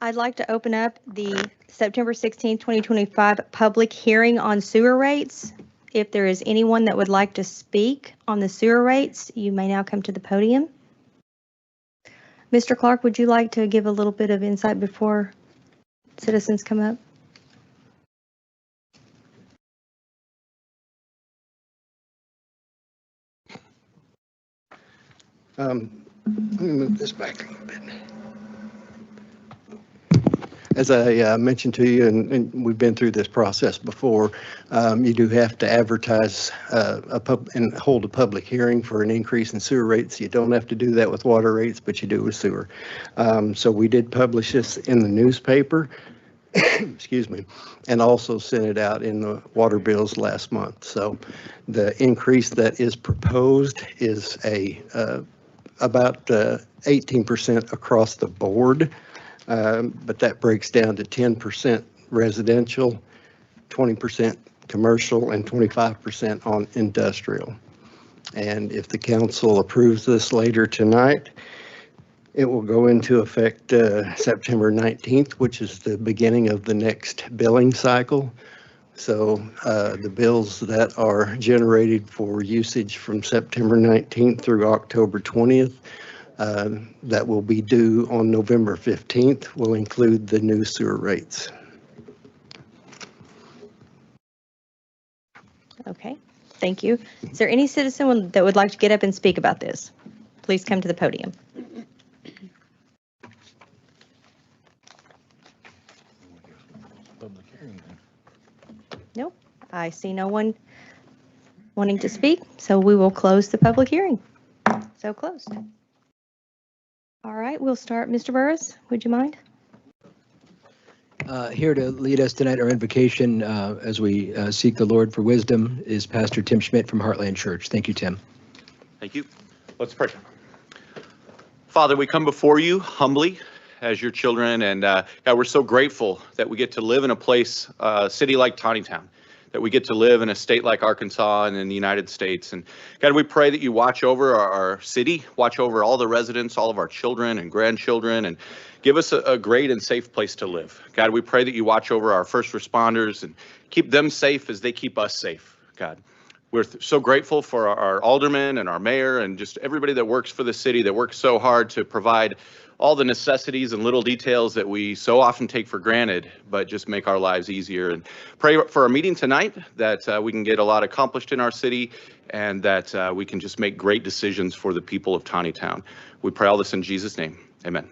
I'd like to open up the September 16, 2025 public hearing on sewer rates. If there is anyone that would like to speak on the sewer rates, you may now come to the podium. Mr. Clark, would you like to give a little bit of insight before citizens come up? Let me move this back a little bit. As I mentioned to you, and we've been through this process before, you do have to advertise and hold a public hearing for an increase in sewer rates. You don't have to do that with water rates, but you do with sewer. So we did publish this in the newspaper, excuse me, and also sent it out in the water bills last month. So the increase that is proposed is about 18% across the board. But that breaks down to 10% residential, 20% commercial, and 25% on industrial. And if the council approves this later tonight, it will go into effect September 19th, which is the beginning of the next billing cycle. So the bills that are generated for usage from September 19th through October 20th that will be due on November 15th will include the new sewer rates. Okay, thank you. Is there any citizen that would like to get up and speak about this? Please come to the podium. Public hearing. Nope, I see no one wanting to speak, so we will close the public hearing. So closed. All right, we'll start. Mr. Burris, would you mind? Here to lead us tonight, our invocation as we seek the Lord for wisdom, is Pastor Tim Schmidt from Heartland Church. Thank you, Tim. Thank you. Let's pray. Father, we come before you humbly as your children, and God, we're so grateful that we get to live in a place, a city like Tontitown, that we get to live in a state like Arkansas and in the United States. And God, we pray that you watch over our city, watch over all the residents, all of our children and grandchildren, and give us a great and safe place to live. God, we pray that you watch over our first responders and keep them safe as they keep us safe, God. We're so grateful for our aldermen and our mayor and just everybody that works for the city, that works so hard to provide all the necessities and little details that we so often take for granted, but just make our lives easier. And pray for our meeting tonight that we can get a lot accomplished in our city and that we can just make great decisions for the people of Tontitown. We pray all this in Jesus' name. Amen.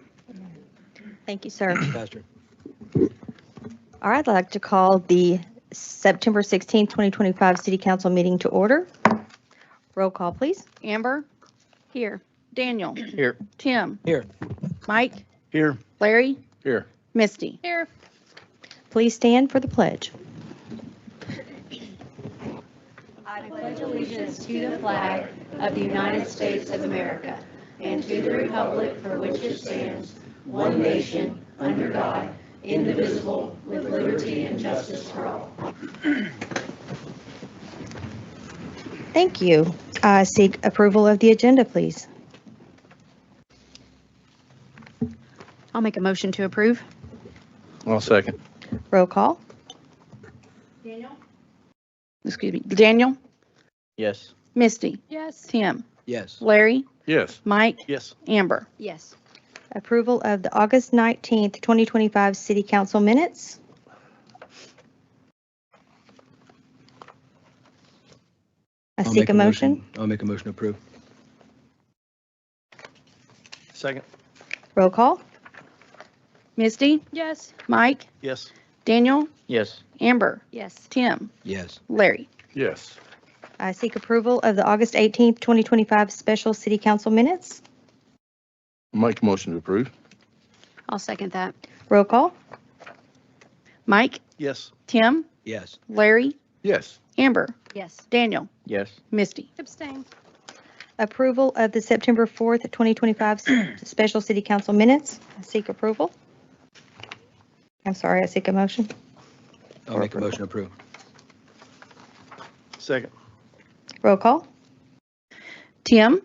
Thank you, sir. Pastor. All right, I'd like to call the September 16, 2025 City Council meeting to order. Roll call, please. Amber? Here. Daniel? Here. Tim? Here. Mike? Here. Larry? Here. Misty? Here. Please stand for the pledge. I pledge allegiance to the flag of the United States of America and to the republic for which it stands, one nation, under God, indivisible, with liberty and justice for all. Thank you. Seek approval of the agenda, please. I'll make a motion to approve. I'll second. Roll call. Daniel? Excuse me. Daniel? Yes. Misty? Yes. Tim? Yes. Larry? Yes. Mike? Yes. Amber? Yes. Approval of the August 19th, 2025 City Council minutes. I I'll seek make a motion. I'll make a motion to approve. Second. Roll call. Misty? Yes. Mike? Yes. Daniel? Yes. Amber? Yes. Tim? Yes. Larry? Yes. I seek approval of the August 18th, 2025 Special City Council minutes. Make a motion to approve. I'll second that. Roll call. Mike? Yes. Tim? Yes. Larry? Yes. Amber? Yes. Daniel? Yes. Misty? Abstain. Approval of the September 4th, 2025 Special City Council minutes. I seek approval. I'm sorry, I seek a motion. I'll make a motion to approve. Second. Roll call. Tim,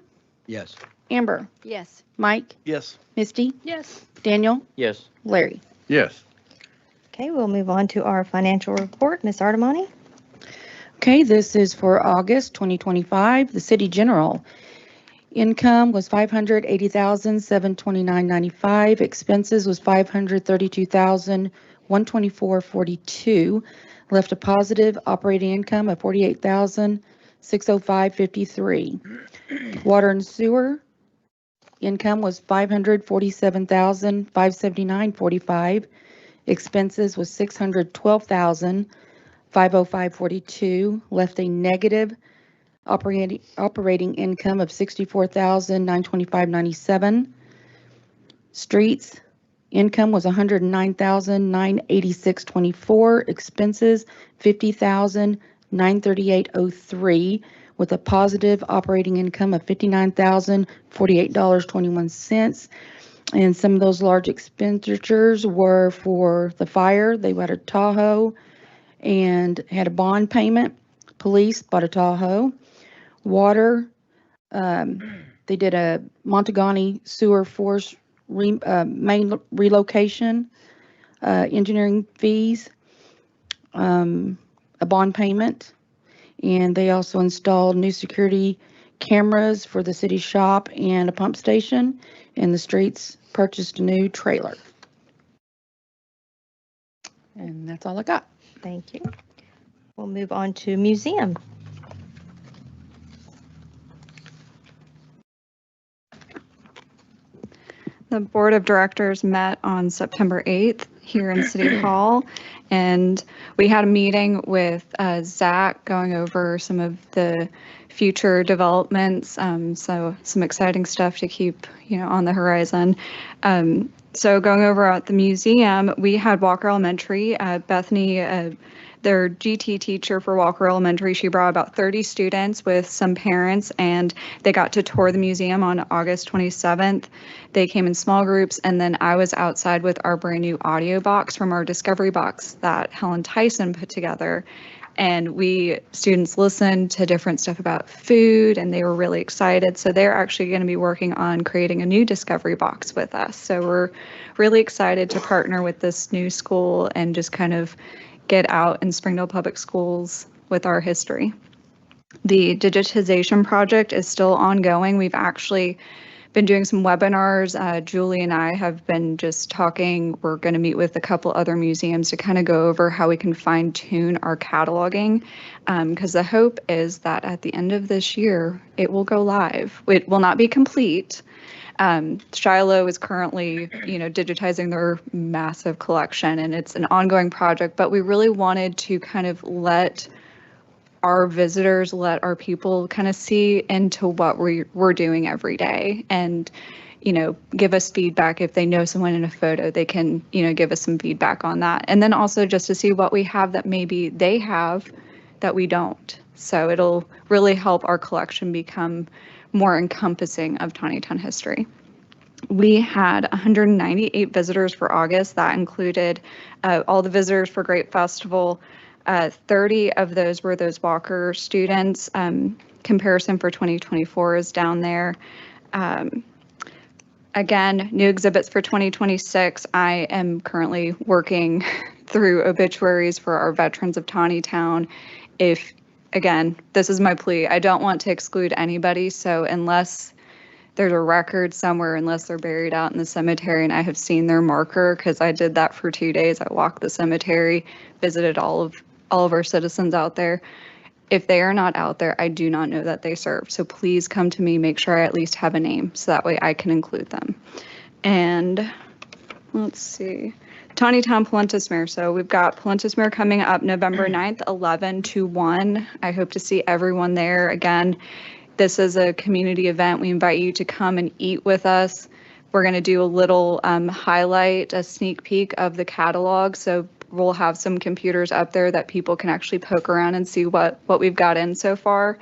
Yes. Amber, Yes. Mike, Yes. Misty, Yes. Daniel, Yes. Larry. Yes. Okay, we'll move on to our financial report. Ms. Artemani? Okay, this is for August 2025. The city general income was $580,729.95. Expenses was $532,124.42. Left a positive operating income of $48,605.53. Water and sewer income was $547,579.45. Expenses was $612,505.42. Left a negative operating income of $64,925.97. Streets income was $109,986.24. Expenses $50,938.03, with a positive operating income of $59,048.21. And some of those large expenditures were for the fire. They bought a Tahoe and had a bond payment. Police bought a Tahoe. Water, they did a Montagani sewer force main relocation, engineering fees, a bond payment, and they also installed new security cameras for the city shop and a pump station, and the streets purchased a new trailer. And that's all I got. Thank you. We'll move on to museum. The Board of Directors met on September 8th here in City Hall, and we had a meeting with Zach going over some of the future developments, so some exciting stuff to keep, on the horizon. So going over at the museum, we had Walker Elementary, Bethany, their GT teacher for Walker Elementary, she brought about 30 students with some parents, and they got to tour the museum on August 27th. They came in small groups, and then I was outside with our brand new audio box from our Discovery Box that Helen Tyson put together. And students listened to different stuff about food, and they were really excited. So they're actually going to be working on creating a new Discovery Box with us. So we're really excited to partner with this new school and just kind of get out in Springdale Public Schools with our history. The digitization project is still ongoing. We've actually been doing some webinars. Julie and I have been just talking. We're going to meet with a couple other museums to kind of go over how we can fine tune our cataloging, because the hope is that at the end of this year, it will go live. It will not be complete. Shiloh is currently, digitizing their massive collection, and it's an ongoing project, but we really wanted to kind of let our visitors, let our people kind of see into what we're doing every day, and, give us feedback. If they know someone in a photo, they can, give us some feedback on that. And then also just to see what we have that maybe they have that we don't. So it'll really help our collection become more encompassing of Tontitown history. We had 198 visitors for August. That included all the visitors for Great Festival. 30 of those were those Walker students. Comparison for 2024 is down there. Again, new exhibits for 2026. I am currently working through obituaries for our veterans of Tontitown. Again, this is my plea. I don't want to exclude anybody, so unless there's a record somewhere, unless they're buried out in the cemetery and I have seen their marker, because I did that for 2 days. I walked the cemetery, visited all of our citizens out there. If they are not out there, I do not know that they served. So please come to me, make sure I at least have a name, so that way I can include them. And let's see. Tontitown Palentismere. So we've got Palentismere coming up November 9th, 11 to 1. I hope to see everyone there. Again, this is a community event. We invite you to come and eat with us. We're going to do a little highlight, a sneak peek of the catalog. So we'll have some computers up there that people can actually poke around and see what we've got in so far.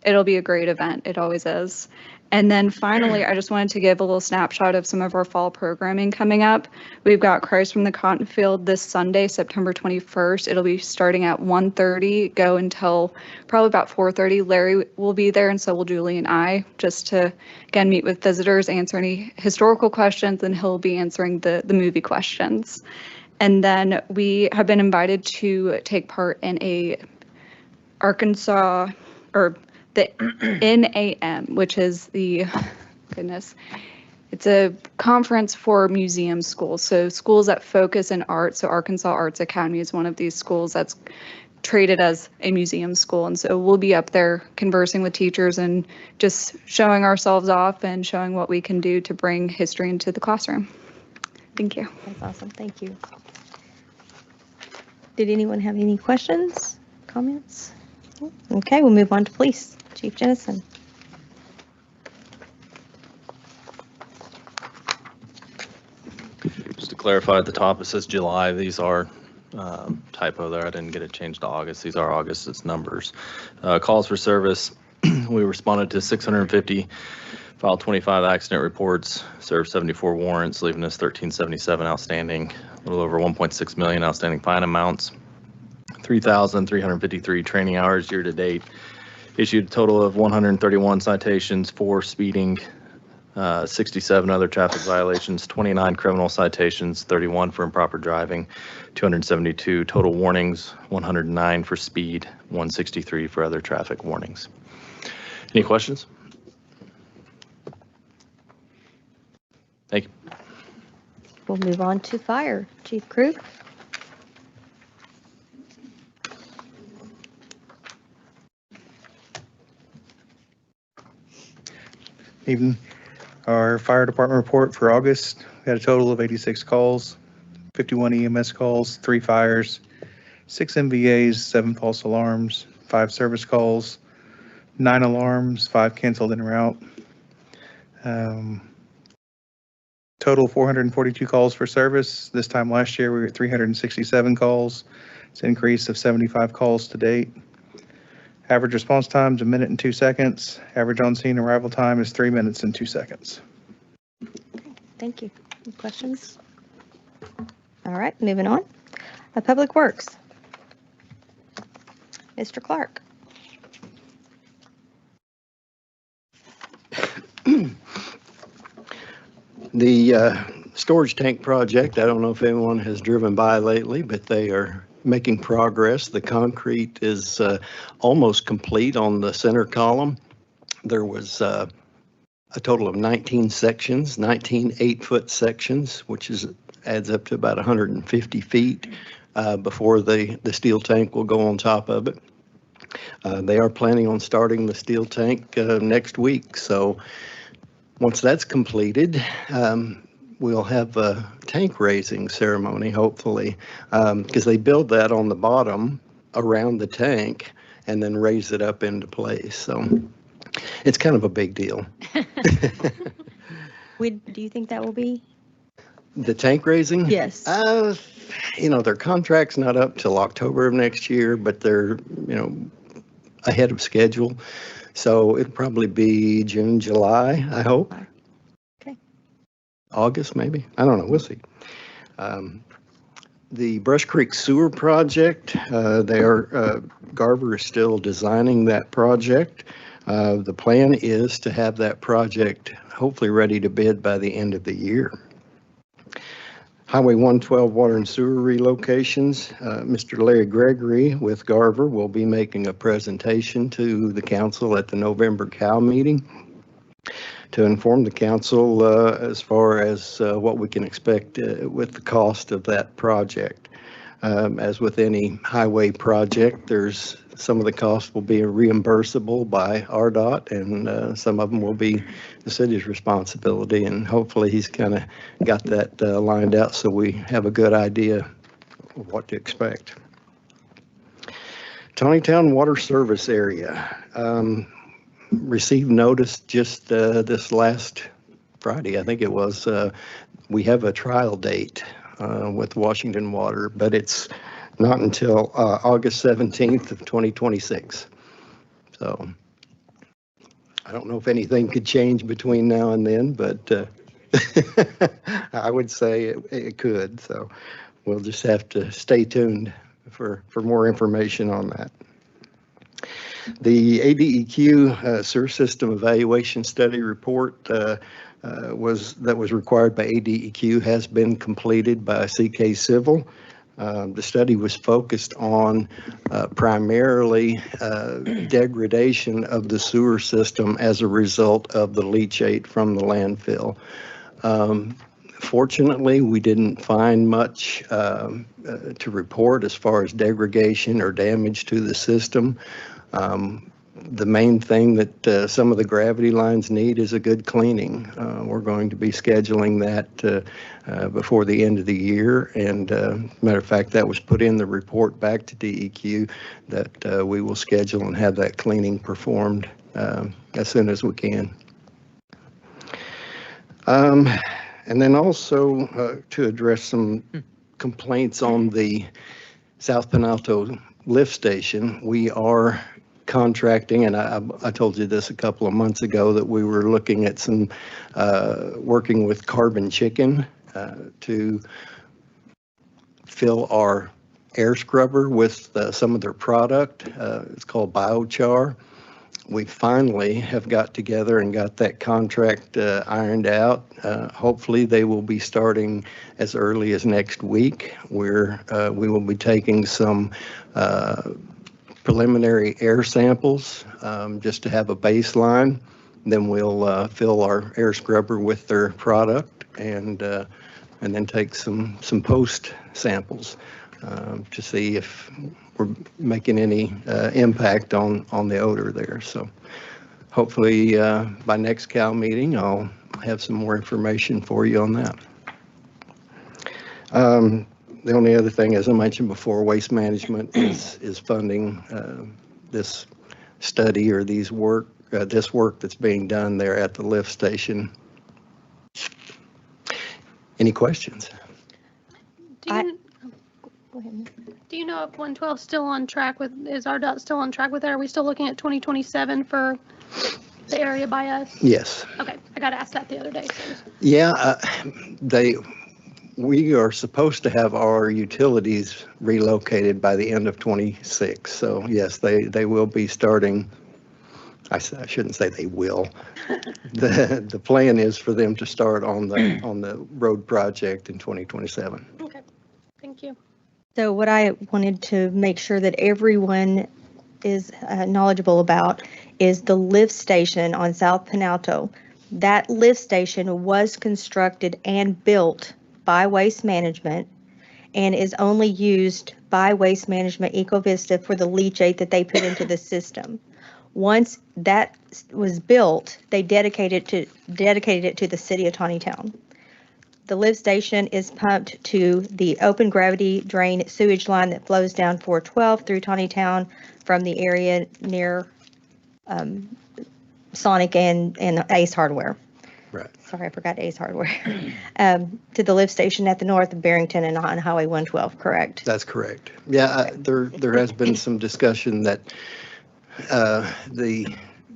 It'll be a great event. It always is. And then finally, I just wanted to give a little snapshot of some of our fall programming coming up. We've got Christ from the Cotton Field this Sunday, September 21st. It'll be starting at 1:30, go until probably about 4:30. Larry will be there, and so will Julie and I, just to, again, meet with visitors, answer any historical questions, and he'll be answering the movie questions. And then we have been invited to take part in a Arkansas, or the NAM, which is it's a conference for museum schools. So schools that focus in art. So Arkansas Arts Academy is one of these schools that's traded as a museum school. And so we'll be up there conversing with teachers and just showing ourselves off and showing what we can do to bring history into the classroom. Thank you. That's awesome. Thank you. Did anyone have any questions, comments? Okay, we'll move on to police. Chief Jennison. Just to clarify at the top, it says July. These are typo there. I didn't get it changed to August. These are August's numbers. Calls for service. We responded to 650, filed 25 accident reports, served 74 warrants, leaving us 1377 outstanding, a little over 1.6 million outstanding fine amounts, 3,353 training hours year to date. Issued a total of 131 citations, 4 speeding, 67 other traffic violations, 29 criminal citations, 31 for improper driving, 272 total warnings, 109 for speed, 163 for other traffic warnings. Any questions? Thank you. We'll move on to fire. Chief Krug. Evening. Our fire department report for August, we had a total of 86 calls, 51 EMS calls, 3 fires, 6 MVAs, 7 false alarms, 5 service calls, 9 alarms, 5 canceled en route. Total 442 calls for service. This time last year, we were at 367 calls. It's an increase of 75 calls to date. Average response time is 1 minute and 2 seconds. Average on-scene arrival time is 3 minutes and 2 seconds. Okay, thank you. Any questions? All right, moving on. Public Works. Mr. Clark. The storage tank project, I don't know if anyone has driven by lately, but they are making progress. The concrete is almost complete on the center column. There was a total of 19 sections, 19 8-foot sections, which adds up to about 150 feet before the steel tank will go on top of it. They are planning on starting the steel tank next week. So once that's completed, we'll have a tank raising ceremony, hopefully, because they build that on the bottom around the tank and then raise it up into place. So it's kind of a big deal. Do you think that will be? The tank raising? Yes. Their contract's not up till October of next year, but they're, ahead of schedule. So it'll probably be June, July, I hope. Okay. August, maybe. I don't know. We'll see. The Brush Creek Sewer Project, Garver is still designing that project. The plan is to have that project hopefully ready to bid by the end of the year. Highway 112 water and sewer relocations. Mr. Larry Gregory with Garver will be making a presentation to the council at the November COW meeting to inform the council as far as what we can expect with the cost of that project. As with any highway project, there's some of the costs will be reimbursable by RDOT, and some of them will be the city's responsibility. And hopefully he's kind of got that lined out so we have a good idea of what to expect. Tontitown Water Service Area. Received notice just this last Friday, I think it was. We have a trial date with Washington Water, but it's not until August 17th of 2026. So I don't know if anything could change between now and then, but I would say it could. So we'll just have to stay tuned for more information on that. The ADEQ sewer system evaluation study report that was required by ADEQ has been completed by CK Civil. The study was focused on primarily degradation of the sewer system as a result of the leachate from the landfill. Fortunately, we didn't find much to report as far as degradation or damage to the system. The main thing that some of the gravity lines need is a good cleaning. We're going to be scheduling that before the end of the year. And matter of fact, that was put in the report back to DEQ that we will schedule and have that cleaning performed as soon as we can. And then also to address some complaints on the South Penalto lift station, we are contracting, and I told you this a couple of months ago, that we were looking at some working with Carbon Chicken to fill our air scrubber with some of their product. It's called biochar. We finally have got together and got that contract ironed out. Hopefully they will be starting as early as next week, where we will be taking some preliminary air samples just to have a baseline. Then we'll fill our air scrubber with their product and then take some post samples to see if we're making any impact on the odor there. So hopefully by next Cal meeting, I'll have some more information for you on that. The only other thing, as I mentioned before, Waste Management is funding this study or this work that's being done there at the lift station. Any questions? Do you know if 112 is still on track with, is RDOT still on track with that? Are we still looking at 2027 for the area by us? Yes. Okay, I got asked that the other day. So. Yeah, we are supposed to have our utilities relocated by the end of 26. So yes, they will be starting. I shouldn't say they will. The plan is for them to start on the road project in 2027. Okay, thank you. So what I wanted to make sure that everyone is knowledgeable about is the lift station on South Penalto. That lift station was constructed and built by Waste Management and is only used by Waste Management Ecovista for the leachate that they put into the system. Once that was built, they dedicated it to the city of Tontitown. The lift station is pumped to the open gravity drain sewage line that flows down 412 through Tontitown from the area near Sonic and Ace Hardware. Right. Sorry, I forgot Ace Hardware. To the lift station at the north of Barrington and on Highway 112, correct? That's correct. Yeah, there has been some discussion that the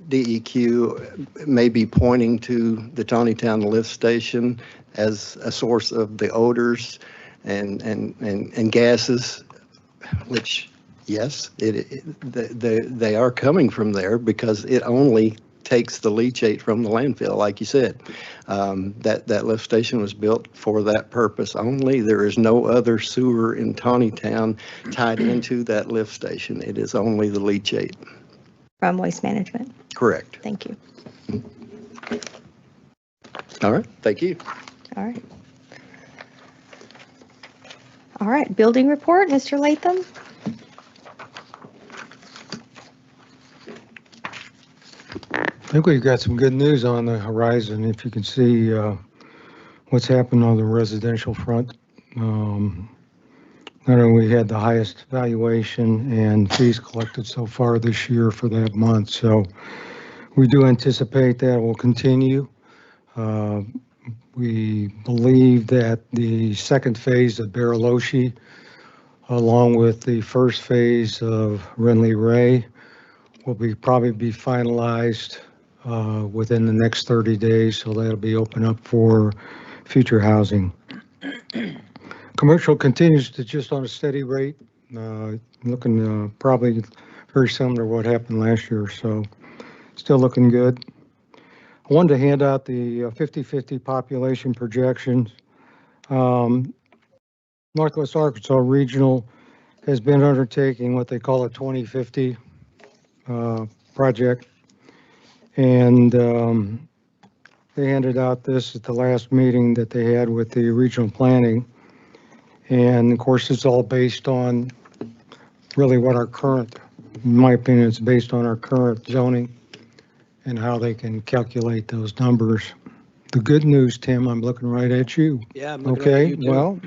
DEQ may be pointing to the Tontitown lift station as a source of the odors and gases, which, yes, they are coming from there because it only takes the leachate from the landfill, like you said. That lift station was built for that purpose only. There is no other sewer in Tontitown tied into that lift station. It is only the leachate. From Waste Management. Correct. Thank you. All right, thank you. All right. All right, building report, Mr. Latham. I think we've got some good news on the horizon. If you can see what's happened on the residential front. Not only we had the highest valuation and fees collected so far this year for that month, so we do anticipate that will continue. We believe that the second phase of Bariloche, along with the first phase of Renly Ray, will probably be finalized within the next 30 days, so that'll be open up for future housing. Commercial continues to just on a steady rate, looking probably very similar to what happened last year, so still looking good. I wanted to hand out the 50-50 population projections. Northwest Arkansas Regional has been undertaking what they call a 2050 project, and they handed out this at the last meeting that they had with the regional planning. And of course, it's all based on really what our current, in my opinion, it's based on our current zoning and how they can calculate those numbers. The good news, Tim, I'm looking right at you. Yeah, I'm looking right at you too. Well,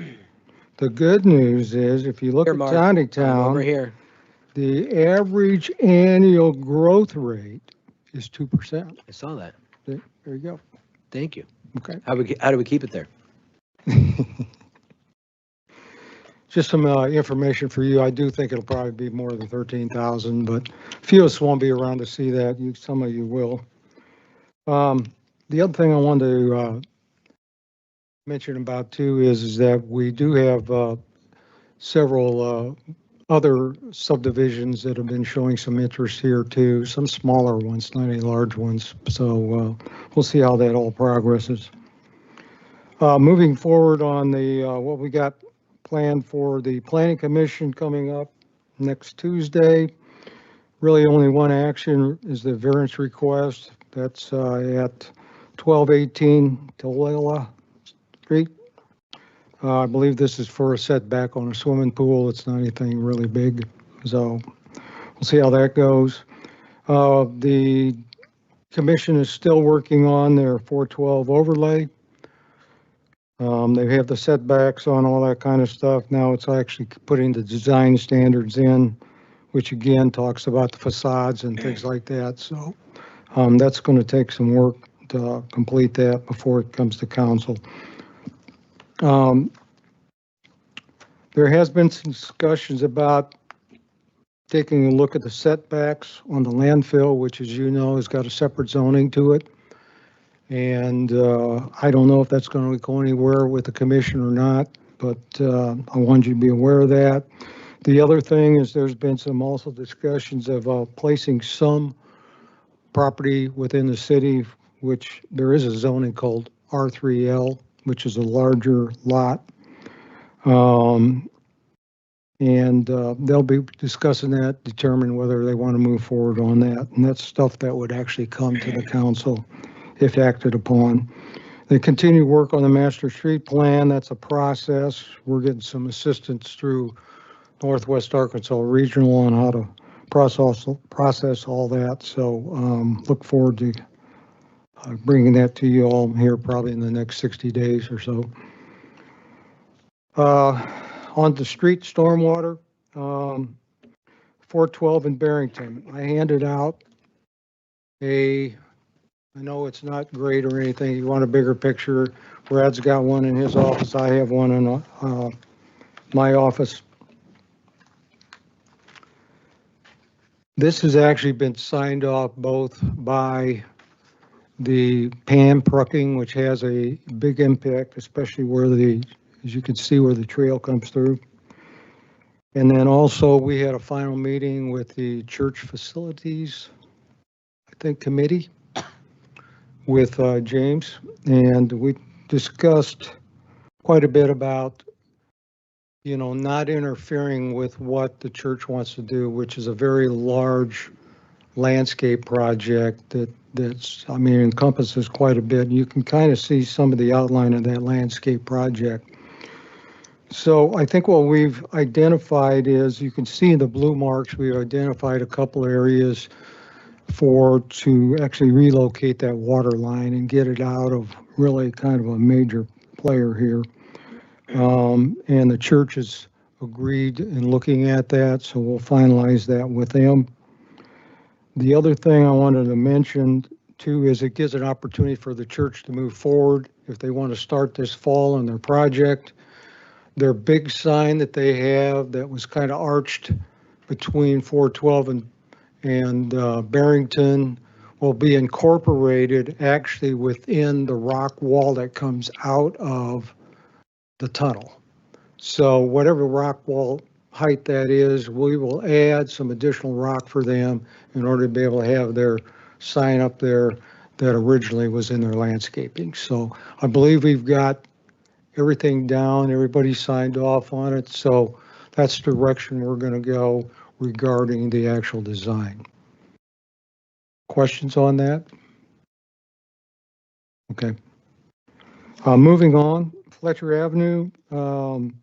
the good news is if you look Here, at Mark, I'm over Tontitown, here. the average annual growth rate is 2%. I saw that. There you go. Thank you. Okay. How do we keep it there? Just some information for you. I do think it'll probably be more than 13,000, but a few of us won't be around to see that. Some of you will. The other thing I wanted to mention about too is that we do have several other subdivisions that have been showing some interest here too, some smaller ones, not any large ones. So we'll see how that all progresses. Moving forward on the what we got planned for the Planning Commission coming up next Tuesday. Really only one action is the variance request. That's at 1218 Tallulah Street. I believe this is for a setback on a swimming pool. It's not anything really big, so we'll see how that goes. The commission is still working on their 412 overlay. They have the setbacks on all that kind of stuff. Now it's actually putting the design standards in, which again talks about the facades and things like that. So that's going to take some work to complete that before it comes to council. There has been some discussions about taking a look at the setbacks on the landfill, which, as you know, has got a separate zoning to it. And I don't know if that's going to go anywhere with the commission or not, but I wanted you to be aware of that. The other thing is there's been some also discussions of placing some property within the city, which there is a zoning called R3L, which is a larger lot. And they'll be discussing that, determine whether they want to move forward on that. And that's stuff that would actually come to the council if acted upon. They continue work on the master street plan. That's a process. We're getting some assistance through Northwest Arkansas Regional on how to process all that. So look forward to bringing that to you all here probably in the next 60 days or so. On the street stormwater, 412 in Barrington. I handed out I know it's not great or anything. You want a bigger picture. Brad's got one in his office. I have one in my office. This has actually been signed off both by the Pan Prucking, which has a big impact, especially where as you can see where the trail comes through. And then also we had a final meeting with the church facilities, I think, committee with James, and we discussed quite a bit about, not interfering with what the church wants to do, which is a very large landscape project that's encompasses quite a bit. You can kind of see some of the outline of that landscape project. So I think what we've identified is, you can see in the blue marks, we've identified a couple areas to actually relocate that water line and get it out of really kind of a major player here. And the church has agreed in looking at that, so we'll finalize that with them. The other thing I wanted to mention too is it gives an opportunity for the church to move forward if they want to start this fall on their project. Their big sign that they have that was kind of arched between 412 and Barrington will be incorporated actually within the rock wall that comes out of the tunnel. So whatever rock wall height that is, we will add some additional rock for them in order to be able to have their sign up there that originally was in their landscaping. So I believe we've got everything down, everybody signed off on it. So that's the direction we're going to go regarding the actual design. Questions on that? Okay. Moving on, Fletcher Avenue. I don't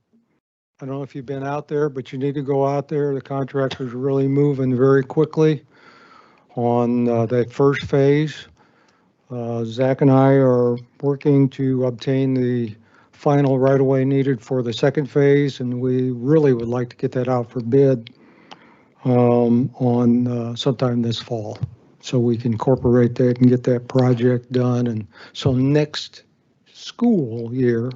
know if you've been out there, but you need to go out there. The contractor's really moving very quickly on that first phase. Zach and I are working to obtain the final right-of-way needed for the second phase, and we really would like to get that out for bid on sometime this fall, so we can incorporate that and get that project done. And so next school year,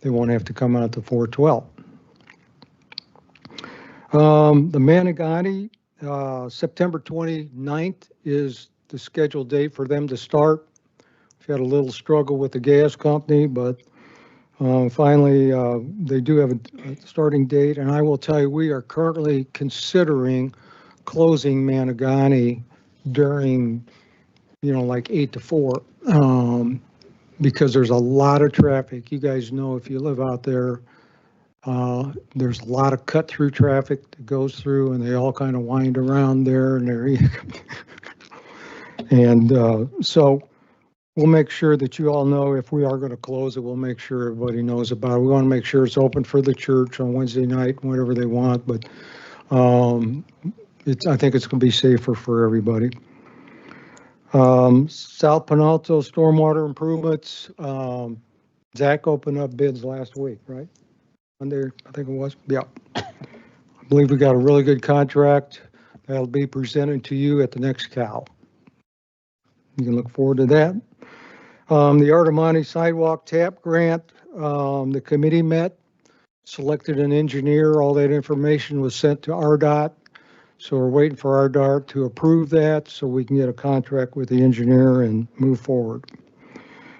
they won't have to come out to 412. The Manigatti, September 29th is the scheduled date for them to start. We've had a little struggle with the gas company, but finally they do have a starting date. And I will tell you, we are currently considering closing Manigatti during, like 8 to 4, because there's a lot of traffic. You guys know, if you live out there, there's a lot of cut through traffic that goes through, and they all kind of wind around there, and so we'll make sure that you all know if we are going to close it. We'll make sure everybody knows about it. We want to make sure it's open for the church on Wednesday night, whatever they want, but I think it's going to be safer for everybody. South Penalto stormwater improvements. Zach opened up bids last week, right? Monday, I think it was. Yeah. I believe we got a really good contract that'll be presented to you at the next CAL. You can look forward to that. The Artemani Sidewalk TAP grant, the committee met, selected an engineer. All that information was sent to RDOT. So we're waiting for RDOT to approve that so we can get a contract with the engineer and move forward.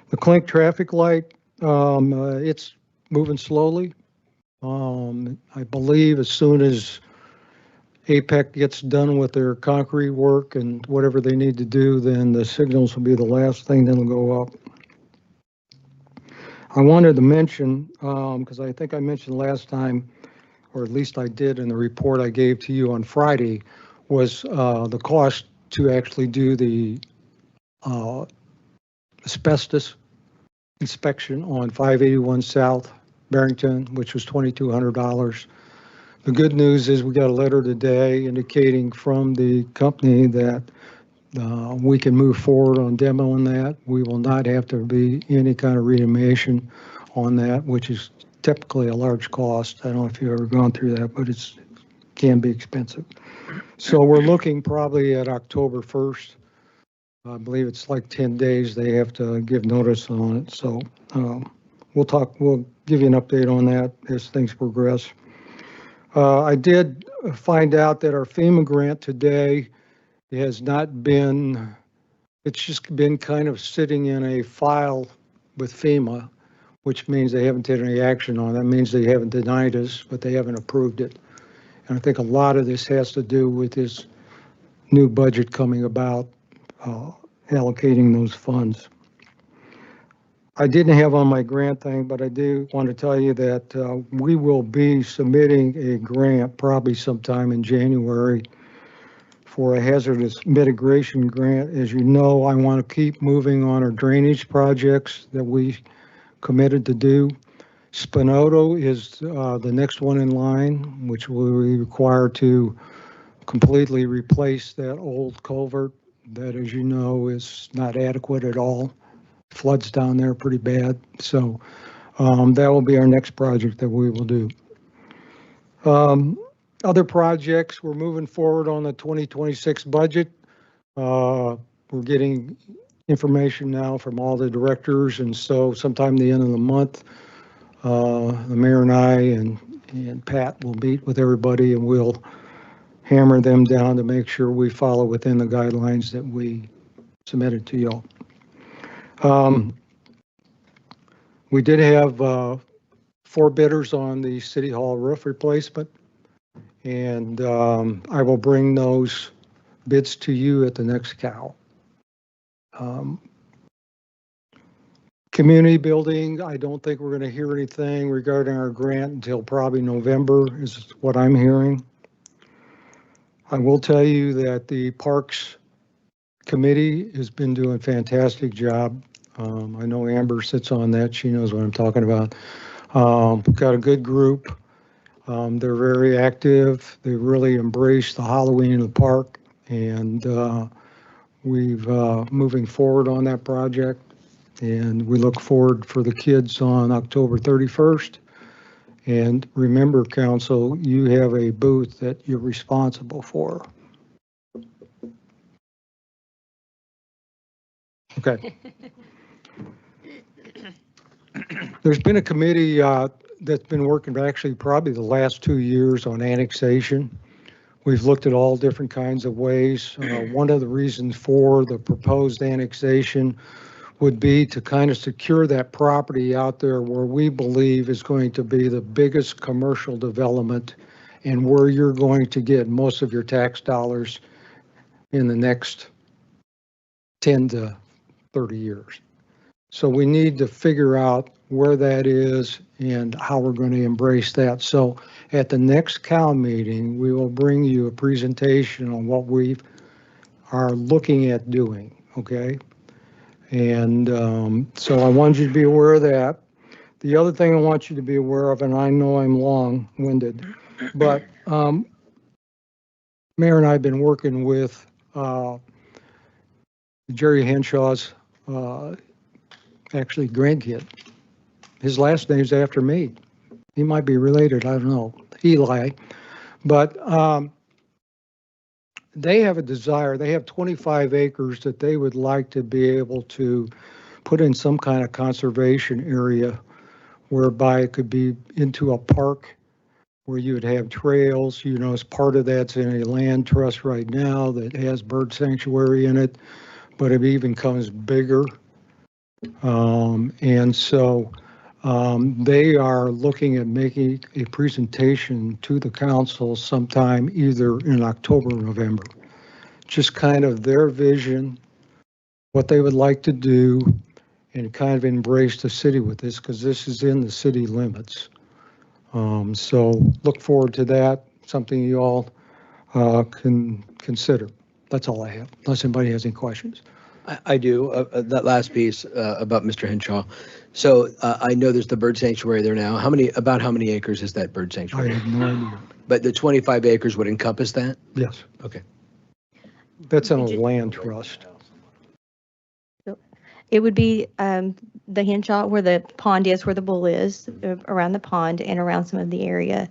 The Clink traffic light, it's moving slowly. I believe as soon as APEC gets done with their concrete work and whatever they need to do, then the signals will be the last thing that'll go up. I wanted to mention, because I think I mentioned last time, or at least I did in the report I gave to you on Friday, was the cost to actually do the asbestos inspection on 581 South Barrington, which was $2,200. The good news is we got a letter today indicating from the company that we can move forward on demoing that. We will not have to be any kind of remediation on that, which is typically a large cost. I don't know if you've ever gone through that, but it can be expensive. So we're looking probably at October 1st. I believe it's like 10 days they have to give notice on it. So we'll give you an update on that as things progress. I did find out that our FEMA grant today has not been, it's just been kind of sitting in a file with FEMA, which means they haven't taken any action on it. That means they haven't denied us, but they haven't approved it. And I think a lot of this has to do with this new budget coming about, allocating those funds. I didn't have on my grant thing, but I do want to tell you that we will be submitting a grant probably sometime in January for a hazardous mitigation grant. As you know, I want to keep moving on our drainage projects that we committed to do. Spinoto is the next one in line, which will be required to completely replace that old culvert that, as you know, is not adequate at all. Floods down there pretty bad. So that will be our next project that we will do. Other projects, we're moving forward on the 2026 budget. We're getting information now from all the directors, and so sometime the end of the month, the mayor and I and Pat will meet with everybody, and we'll hammer them down to make sure we follow within the guidelines that we submitted to y'all. We did have 4 bidders on the City Hall roof replacement, and I will bring those bids to you at the next COW. Community building, I don't think we're going to hear anything regarding our grant until probably November is what I'm hearing. I will tell you that the Parks Committee has been doing a fantastic job. I know Amber sits on that. She knows what I'm talking about. We've got a good group. They're very active. They really embrace the Halloween in the park, and we've moving forward on that project. And we look forward for the kids on October 31st. And remember, council, you have a booth that you're responsible for. Okay. There's been a committee that's been working actually probably the last 2 years on annexation. We've looked at all different kinds of ways. One of the reasons for the proposed annexation would be to kind of secure that property out there where we believe is going to be the biggest commercial development and where you're going to get most of your tax dollars in the next 10 to 30 years. So we need to figure out where that is and how we're going to embrace that. So at the next COW meeting, we will bring you a presentation on what we are looking at doing, okay? And so I wanted you to be aware of that. The other thing I want you to be aware of, and I know I'm long-winded, but Mayor and I have been working with Jerry Henshaw's actually grandkid. His last name's after me. He might be related, I don't know, Eli. But they have a desire, they have 25 acres that they would like to be able to put in some kind of conservation area whereby it could be into a park where you would have trails. You know, as part of that's in a land trust right now that has bird sanctuary in it, but it even becomes bigger. And so they are looking at making a presentation to the council sometime either in October or November. Just kind of their vision, what they would like to do, and kind of embrace the city with this, because this is in the city limits. So look forward to that, something you all can consider. That's all I have, unless anybody has any questions. I do. That last piece about Mr. Henshaw. So I know there's the bird sanctuary there now. About how many acres is that bird I sanctuary? have no idea. But the 25 acres would encompass that? Yes, Okay. that's in a land trust. It would be the Henshaw where the pond is, where the bull is, around the pond and around some of the area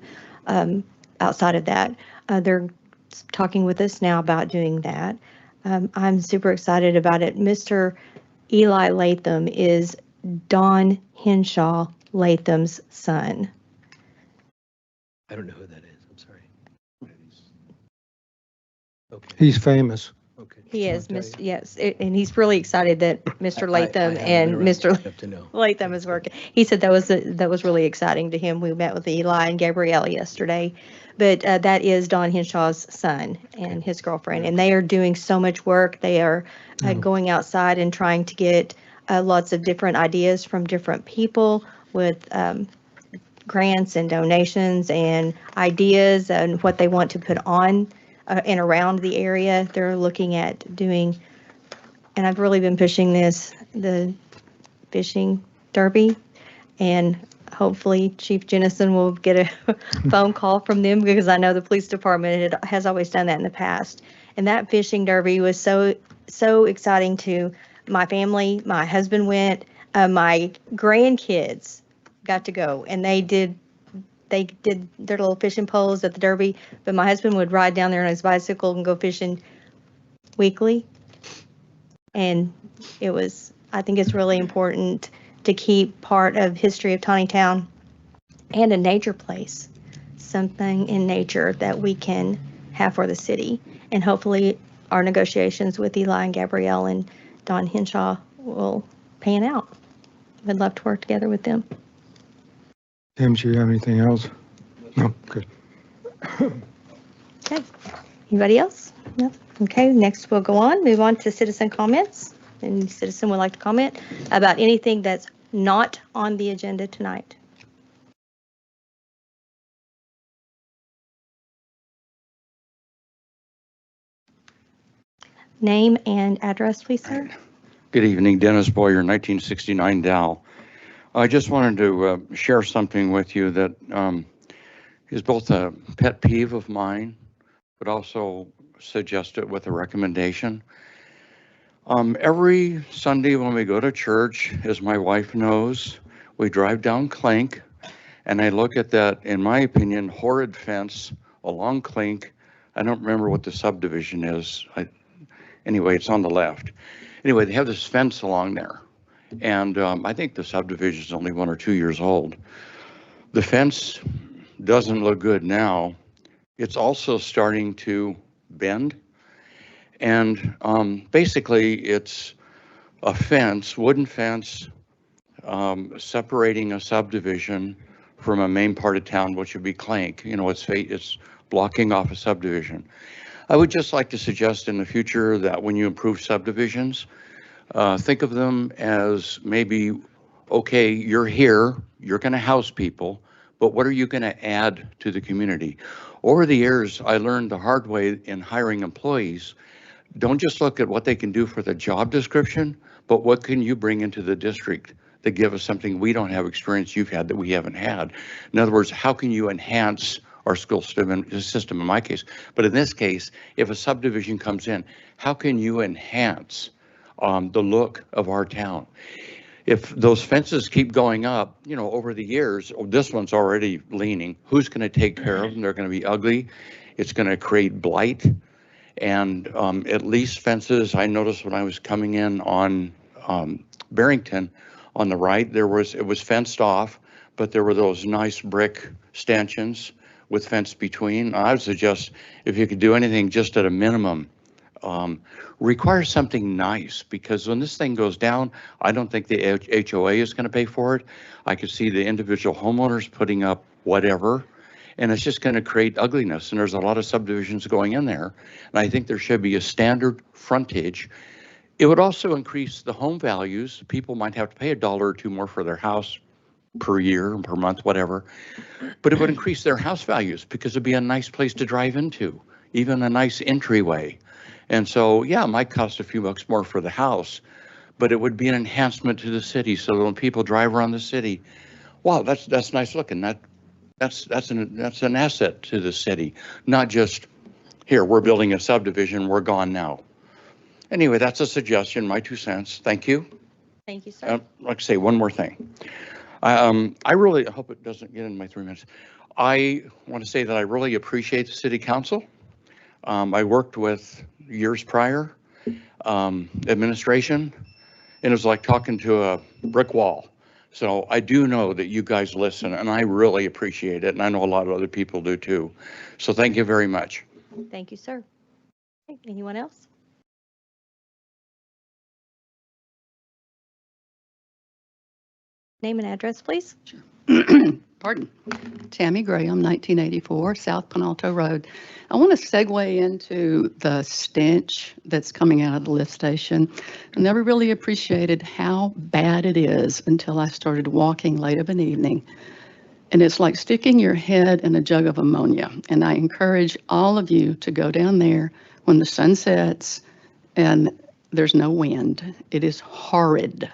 outside of that. They're talking with us now about doing that. I'm super excited about it. Mr. Eli Latham is Don Henshaw Latham's son. I don't know who that is. I'm sorry. Okay. He's famous. Okay. He is, I'll tell yes, and he's really excited that Mr. Latham and Mr. Latham is working. He said that was really exciting to him. We met with Eli and Gabrielle yesterday, but that is Don Henshaw's son and his girlfriend, and they are doing so much work. They are going outside and trying to get lots of different ideas from different people with grants and donations and ideas and what they want to put on and around the area. They're looking at doing, and I've really been pushing the fishing derby, and hopefully Chief Jennison will get a phone call from them, because I know the police department has always done that in the past. And that fishing derby was so exciting to my family. My husband went, my grandkids got to go, and they did their little fishing poles at the derby, but my husband would ride down there on his bicycle and go fishing weekly. And I think it's really important to keep part of history of Tontitown and a nature place, something in nature that we can have for the city. And hopefully our negotiations with Eli and Gabrielle and Don Henshaw will pan out. I'd love to work together with them. Tim, do you have anything else? No, good. Okay. Anybody else? No? Okay, next we'll move on to citizen comments. Any citizen would like to comment about anything that's not on the agenda tonight? Name and address, please, sir. Good evening, Dennis Boyer, 1969 Dow. I just wanted to share something with you that is both a pet peeve of mine, but also suggest it with a recommendation. Every Sunday when we go to church, as my wife knows, we drive down Clink, and I look at that, in my opinion, horrid fence along Clink. I don't remember what the subdivision is. Anyway, it's on the left. Anyway, they have this fence along there, and I think the subdivision is only 1 or 2 years old. The fence doesn't look good now. It's also starting to bend, and basically it's a fence, wooden fence, separating a subdivision from a main part of town, which would be Clank. You know, it's blocking off a subdivision. I would just like to suggest in the future that when you improve subdivisions, think of them as maybe, okay, you're here, you're going to house people, but what are you going to add to the community? Over the years, I learned the hard way in hiring employees. Don't just look at what they can do for the job description, but what can you bring into the district that give us something we don't have experience you've had that we haven't had. In other words, how can you enhance our school system in my case? But in this case, if a subdivision comes in, how can you enhance the look of our town? If those fences keep going up, you know, over the years, this one's already leaning, who's going to take care of them? They're going to be ugly. It's going to create blight. And at least fences, I noticed when I was coming in on Barrington on the right, it was fenced off, but there were those nice brick stanchions with fence between. I would suggest if you could do anything just at a minimum, require something nice, because when this thing goes down, I don't think the HOA is going to pay for it. I could see the individual homeowners putting up whatever, and it's just going to create ugliness. And there's a lot of subdivisions going in there, and I think there should be a standard frontage. It would also increase the home values. People might have to pay $1 or $2 more for their house per year, per month, whatever, but it would increase their house values because it'd be a nice place to drive into, even a nice entryway. And so, yeah, it might cost a few bucks more for the house, but it would be an enhancement to the city. So when people drive around the city, wow, that's nice looking. That's an asset to the city, not just here, we're building a subdivision, we're gone now. Anyway, that's a suggestion, my 2 cents. Thank you. Thank you, sir. I'd like to say one more thing. I really hope it doesn't get in my 3 minutes. I want to say that I really appreciate the city council. I worked with years prior administration, and it was like talking to a brick wall. So I do know that you guys listen, and I really appreciate it, and I know a lot of other people do too. So thank you very much. Thank you, sir. Okay, anyone else? Name and address, please. Pardon. Tammy Graham, 1984, South Penalto Road. I want to segue into the stench that's coming out of the lift station. I never really appreciated how bad it is until I started walking late of an evening. And it's like sticking your head in a jug of ammonia. And I encourage all of you to go down there when the sun sets and there's no wind. It is horrid.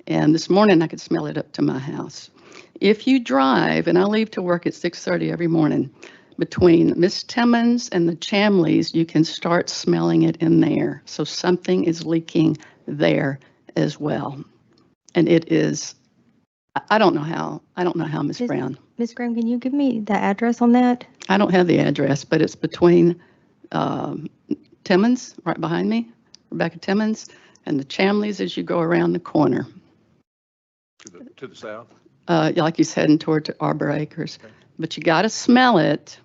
And this morning I could smell it up to my house. If you drive, and I leave to work at 6:30 every morning, between Miss Timmons and the Chamleys, you can start smelling it in there. So something is leaking there as well. And it is, I don't know how, Miss Brown. Ms. Graham, can you give me the address on that? I don't have the address, but it's between Timmons, right behind me, Rebecca Timmons, and the Chamleys as you go around the corner. To the south? Like he's heading toward to Arbor Acres. But you got to smell it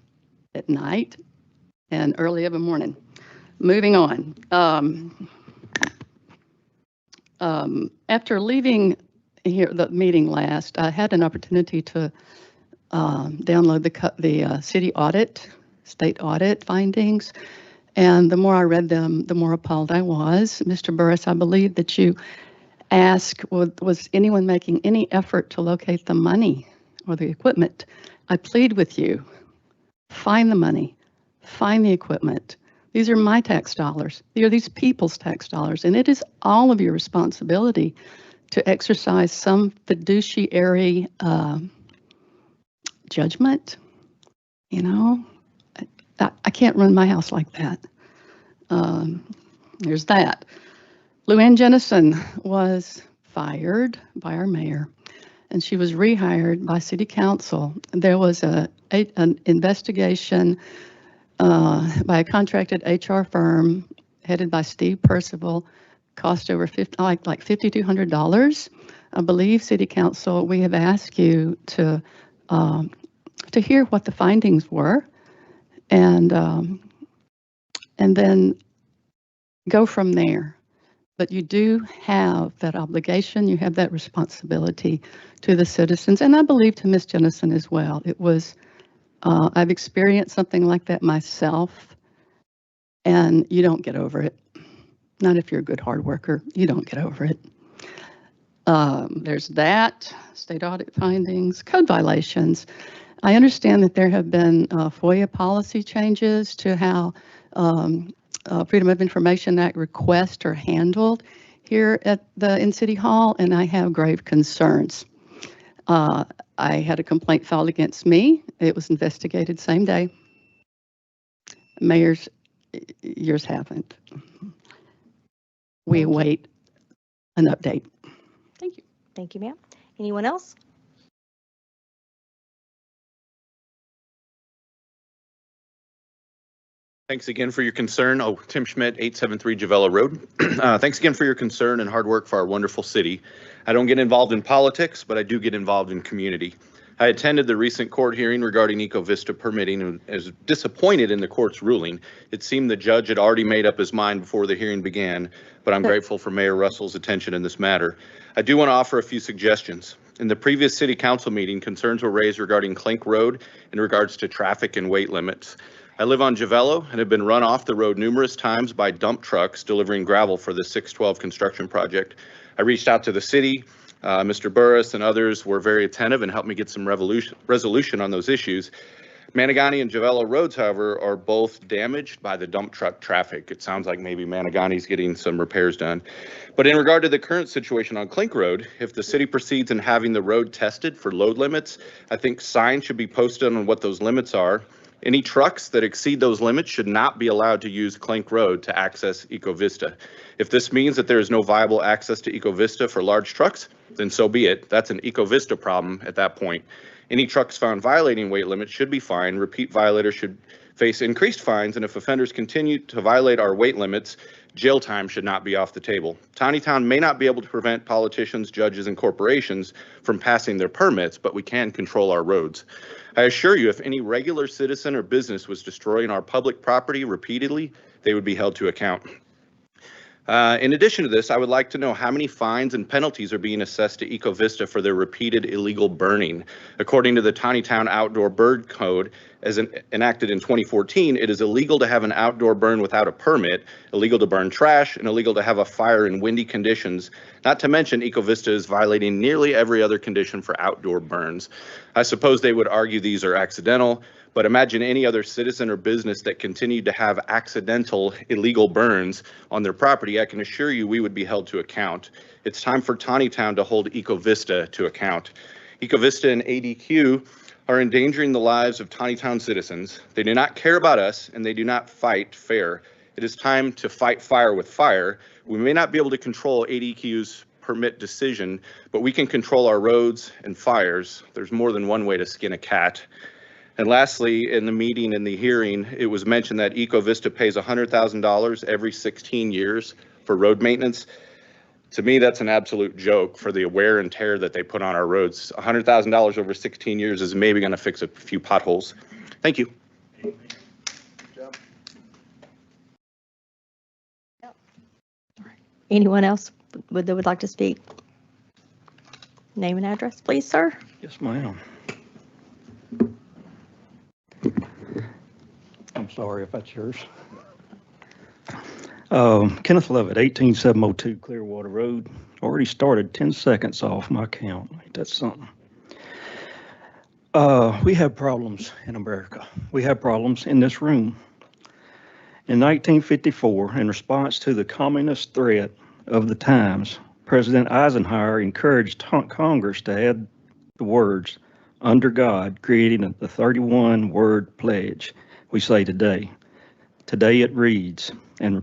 at night and early of a morning. Moving on. After leaving here, the meeting last, I had an opportunity to download the city audit, state audit findings. And the more I read them, the more appalled I was. Mr. Burris, I believe that you asked, was anyone making any effort to locate the money or the equipment? I plead with you, find the money, find the equipment. These are my tax dollars. They are these people's tax dollars. And it is all of your responsibility to exercise some fiduciary judgment. You know, I can't run my house like that. There's that. Luann Jennison was fired by our mayor, and she was rehired by city council. There was an investigation by a contracted HR firm headed by Steve Percival, cost over $5,200. I believe city council, we have asked you to hear what the findings were, and then go from there. But you do have that obligation, you have that responsibility to the citizens, and I believe to Ms. Jennison as well. It was, I've experienced something like that myself, and you don't get over it. Not if you're a good hard worker, you don't get over it. There's that, state audit findings, code violations. I understand that there have been FOIA policy changes to how Freedom of Information Act requests are handled here in City Hall, and I have grave concerns. I had a complaint filed against me. It was investigated same day. Mayor's, yours haven't. We await an update. Thank you. Thank you, ma'am. Anyone else? Thanks again for your concern. Oh, Tim Schmidt, 873 Javella Road. Thanks again for your concern and hard work for our wonderful city. I don't get involved in politics, but I do get involved in community. I attended the recent court hearing regarding EcoVista permitting and was disappointed in the court's ruling. It seemed the judge had already made up his mind before the hearing began, but I'm grateful for Mayor Russell's attention in this matter. I do want to offer a few suggestions. In the previous city council meeting, concerns were raised regarding Clink Road in regards to traffic and weight limits. I live on Javello and have been run off the road numerous times by dump trucks delivering gravel for the 612 construction project. I reached out to the city. Mr. Burris and others were very attentive and helped me get some resolution on those issues. Maniganí and Javello roads, however, are both damaged by the dump truck traffic. It sounds like maybe Maniganí's getting some repairs done. But in regard to the current situation on Clink Road, if the city proceeds in having the road tested for load limits, I think signs should be posted on what those limits are. Any trucks that exceed those limits should not be allowed to use Clink Road to access EcoVista. If this means that there is no viable access to EcoVista for large trucks, then so be it. That's an EcoVista problem at that point. Any trucks found violating weight limits should be fined. Repeat violators should face increased fines, and if offenders continue to violate our weight limits, jail time should not be off the table. Tontitown may not be able to prevent politicians, judges, and corporations from passing their permits, but we can control our roads. I assure you, if any regular citizen or business was destroying our public property repeatedly, they would be held to account. In addition to this, I would like to know how many fines and penalties are being assessed to EcoVista for their repeated illegal burning. According to the Tontitown Outdoor Bird Code, as enacted in 2014, it is illegal to have an outdoor burn without a permit, illegal to burn trash, and illegal to have a fire in windy conditions. Not to mention, EcoVista is violating nearly every other condition for outdoor burns. I suppose they would argue these are accidental, but imagine any other citizen or business that continued to have accidental illegal burns on their property. I can assure you we would be held to account. It's time for Tontitown to hold EcoVista to account. EcoVista and ADQ are endangering the lives of Tontitown citizens. They do not care about us, and they do not fight fair. It is time to fight fire with fire. We may not be able to control ADQ's permit decision, but we can control our roads and fires. There's more than one way to skin a cat. And lastly, in the meeting, in the hearing, it was mentioned that EcoVista pays $100,000 every 16 years for road maintenance. To me, that's an absolute joke for the wear and tear that they put on our roads. $100,000 over 16 years is maybe going to fix a few potholes. Thank you. Anyone else that would like to speak? Name and address, please, sir. Yes, ma'am. I'm sorry if that's yours. Kenneth Lovett, 18702 Clearwater Road. Already started 10 seconds off my count. Ain't that something? We have problems in America. We have problems in this room. In 1954, in response to the communist threat of the times, President Eisenhower encouraged Congress to add the words, "under God," creating the 31-word pledge we say today. Today it reads, and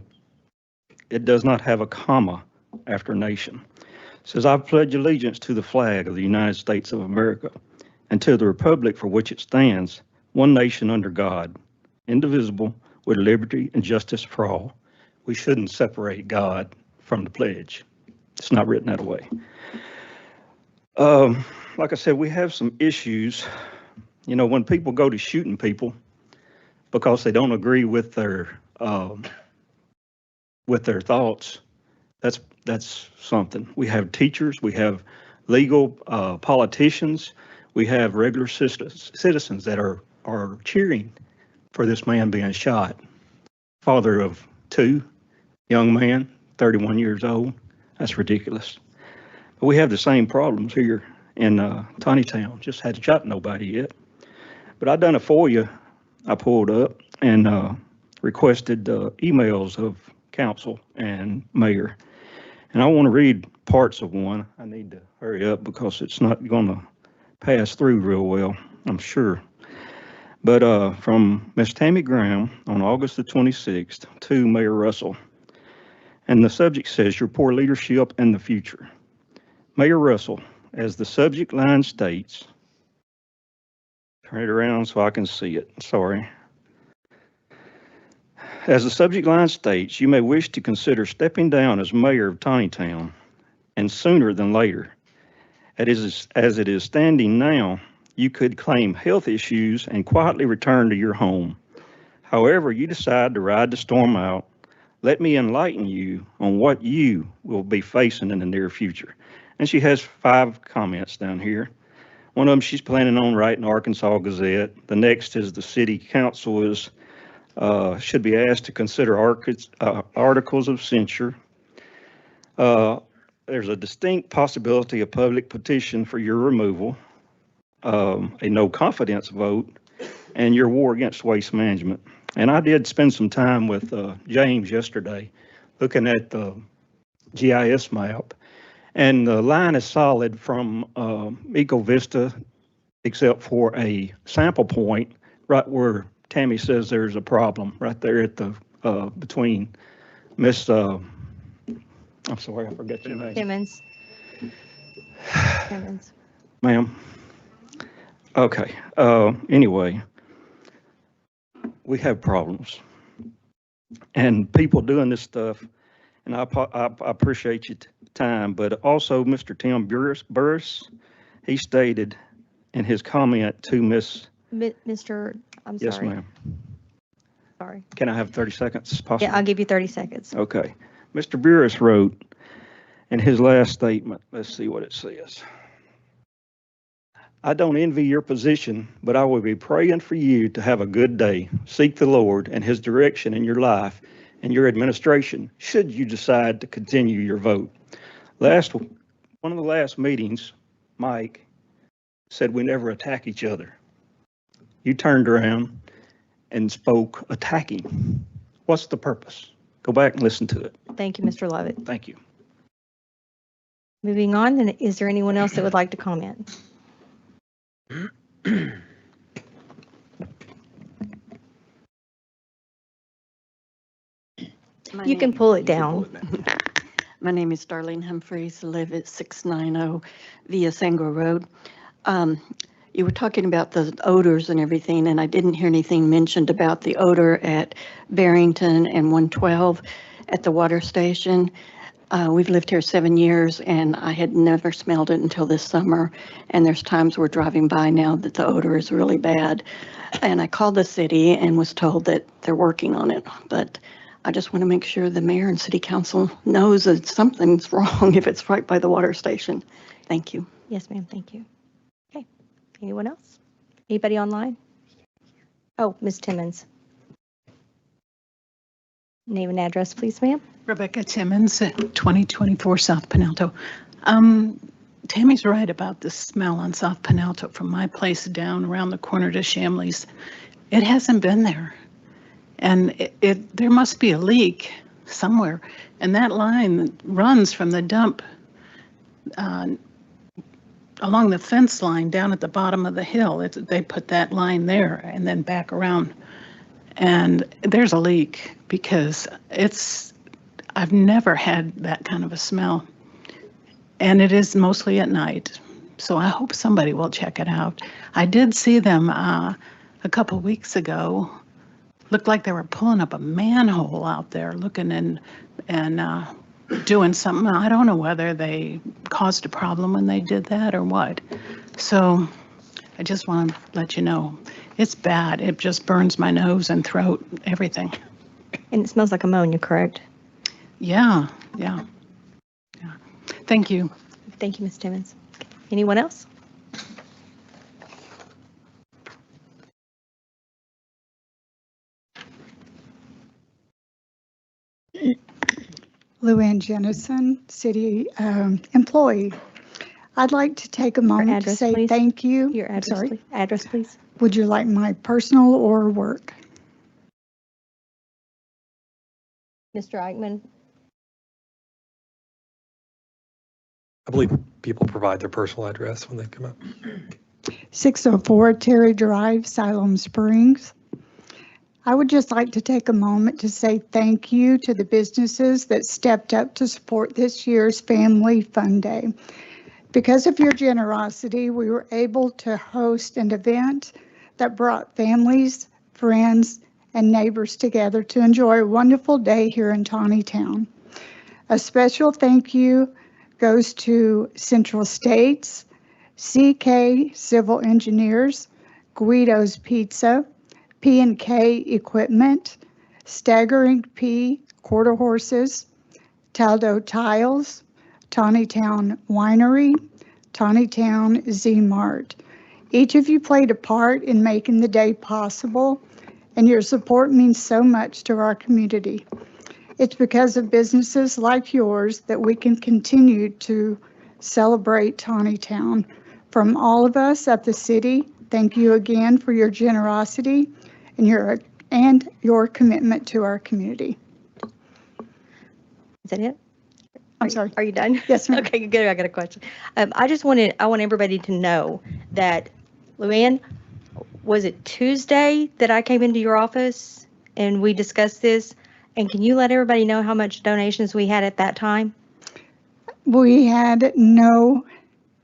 it does not have a comma after nation. It says, "I pledge allegiance to the flag of the United States of America and to the republic for which it stands, one nation under God, indivisible, with liberty and justice for all." We shouldn't separate God from the pledge. It's not written that way. Like I said, we have some issues. You know, when people go to shooting people because they don't agree with their thoughts, that's something. We have teachers, we have legal politicians, we have regular citizens that are cheering for this man being shot. Father of 2, young man, 31 years old. That's ridiculous. But we have the same problems here in Tontitown. Just hadn't shot nobody yet. But I done a FOIA. I pulled up and requested emails of council and mayor. And I want to read parts of one. I need to hurry up because it's not going to pass through real well, I'm sure. But from Ms. Tammy Graham on August the 26th to Mayor Russell. And the subject says, "Your poor leadership and the future." Mayor Russell, as the subject line states, turn it around so I can see it, sorry. As the subject line states, you may wish to consider stepping down as mayor of Tontitown, and sooner than later. As it is standing now, you could claim health issues and quietly return to your home. However, you decide to ride the storm out. Let me enlighten you on what you will be facing in the near future. And she has 5 comments down here. One of them, she's planning on writing Arkansas Gazette. The next is the city council should be asked to consider articles of censure. There's a distinct possibility of public petition for your removal, a no confidence vote, and your war against waste management. And I did spend some time with James yesterday looking at the GIS map, and the line is solid from Eco Vista, except for a sample point right where Tammy says there's a problem right there at the between Miss I'm sorry, I forgot your name. Timmons. Timmons. Ma'am. Okay. Anyway, we have problems, and people doing this stuff. And I appreciate your time, but also Mr. Tim Burris, he stated in his comment to Miss. Mr. I'm sorry. Yes, ma'am. Sorry. Can I have 30 seconds possible? Yeah, I'll give you 30 seconds. Okay. Mr. Burris wrote in his last statement, let's see what it says. "I don't envy your position, but I will be praying for you to have a good day. Seek the Lord and his direction in your life and your administration, should you decide to continue your vote." One of the last meetings, Mike said we never attack each other. You turned around and spoke attacking. What's the purpose? Go back and listen to it. Thank you, Mr. Lovett. Thank you. Moving on, and is there anyone else that would like to comment? You can pull it down. My name is Darlene Humphreys. I live at 690 Via Sangro Road. You were talking about the odors and everything, and I didn't hear anything mentioned about the odor at Barrington and 112 at the water station. We've lived here 7 years, and I had never smelled it until this summer. And there's times we're driving by now that the odor is really bad. And I called the city and was told that they're working on it. But I just want to make sure the mayor and city council knows that something's wrong if it's right by the water station. Thank you. Yes, ma'am, thank you. Okay, anyone else? Anybody online? Oh, Ms. Timmons. Name and address, please, ma'am. Rebecca Timmons, 2024 South Penalto. Tammy's right about the smell on South Penalto from my place down around the corner to Shamley's. It hasn't been there. And there must be a leak somewhere. And that line runs from the dump along the fence line down at the bottom of the hill. They put that line there and then back around. And there's a leak because I've never had that kind of a smell. And it is mostly at night. So I hope somebody will check it out. I did see them a couple weeks ago. Looked like they were pulling up a manhole out there looking and doing something. I don't know whether they caused a problem when they did that or what. So I just want to let you know, it's bad. It just burns my nose and throat, everything. And it smells like ammonia, correct? Yeah. Thank you. Thank you, Ms. Timmons. Anyone else? Luann Jennison, city employee. I'd like to take a moment to say please. thank you. Your address, Sorry. please. Address, please. Would you like my personal or work? Mr. Eichmann. I believe people provide their personal address when they come up. 604 Terry Drive, Siloam Springs. I would just like to take a moment to say thank you to the businesses that stepped up to support this year's Family Fun Day. Because of your generosity, we were able to host an event that brought families, friends, and neighbors together to enjoy a wonderful day here in Tontitown. A special thank you goes to Central States, CK Civil Engineers, Guido's Pizza, P&K Equipment, Staggering P Quarter Horses, Taldo Tiles, Tontitown Winery, Tontitown Z-Mart. Each of you played a part in making the day possible, and your support means so much to our community. It's because of businesses like yours that we can continue to celebrate Tontitown. From all of us at the city, thank you again for your generosity and your commitment to our community. Is that it? I'm sorry. Are you done? Yes, ma'am. Okay, good. I got a question. I want everybody to know that, Luann, was it Tuesday that I came into your office and we discussed this? And can you let everybody know how much donations we had at that time? We had no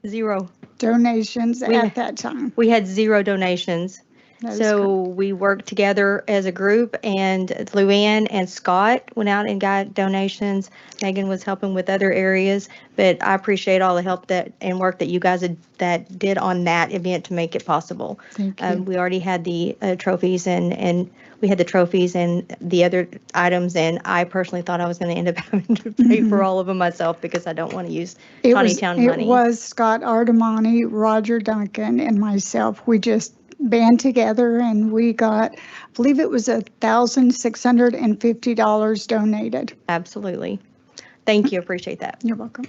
Zero. donations at that time. We had zero donations. That is So we worked together as a group, and Luann and Scott went out and got donations. Megan was helping with other areas, but I appreciate all the help and work that you guys did on that event to make it possible. Thank you. We already had the trophies and we had the trophies and the other items, and I personally thought I was going to end up having to pay for all of them myself because I don't want to use Tontitown money. It was Scott Artemani, Roger Duncan, and myself. We just band together and we got, I believe it was $1,650 donated. Absolutely. Thank you. Appreciate that. You're welcome.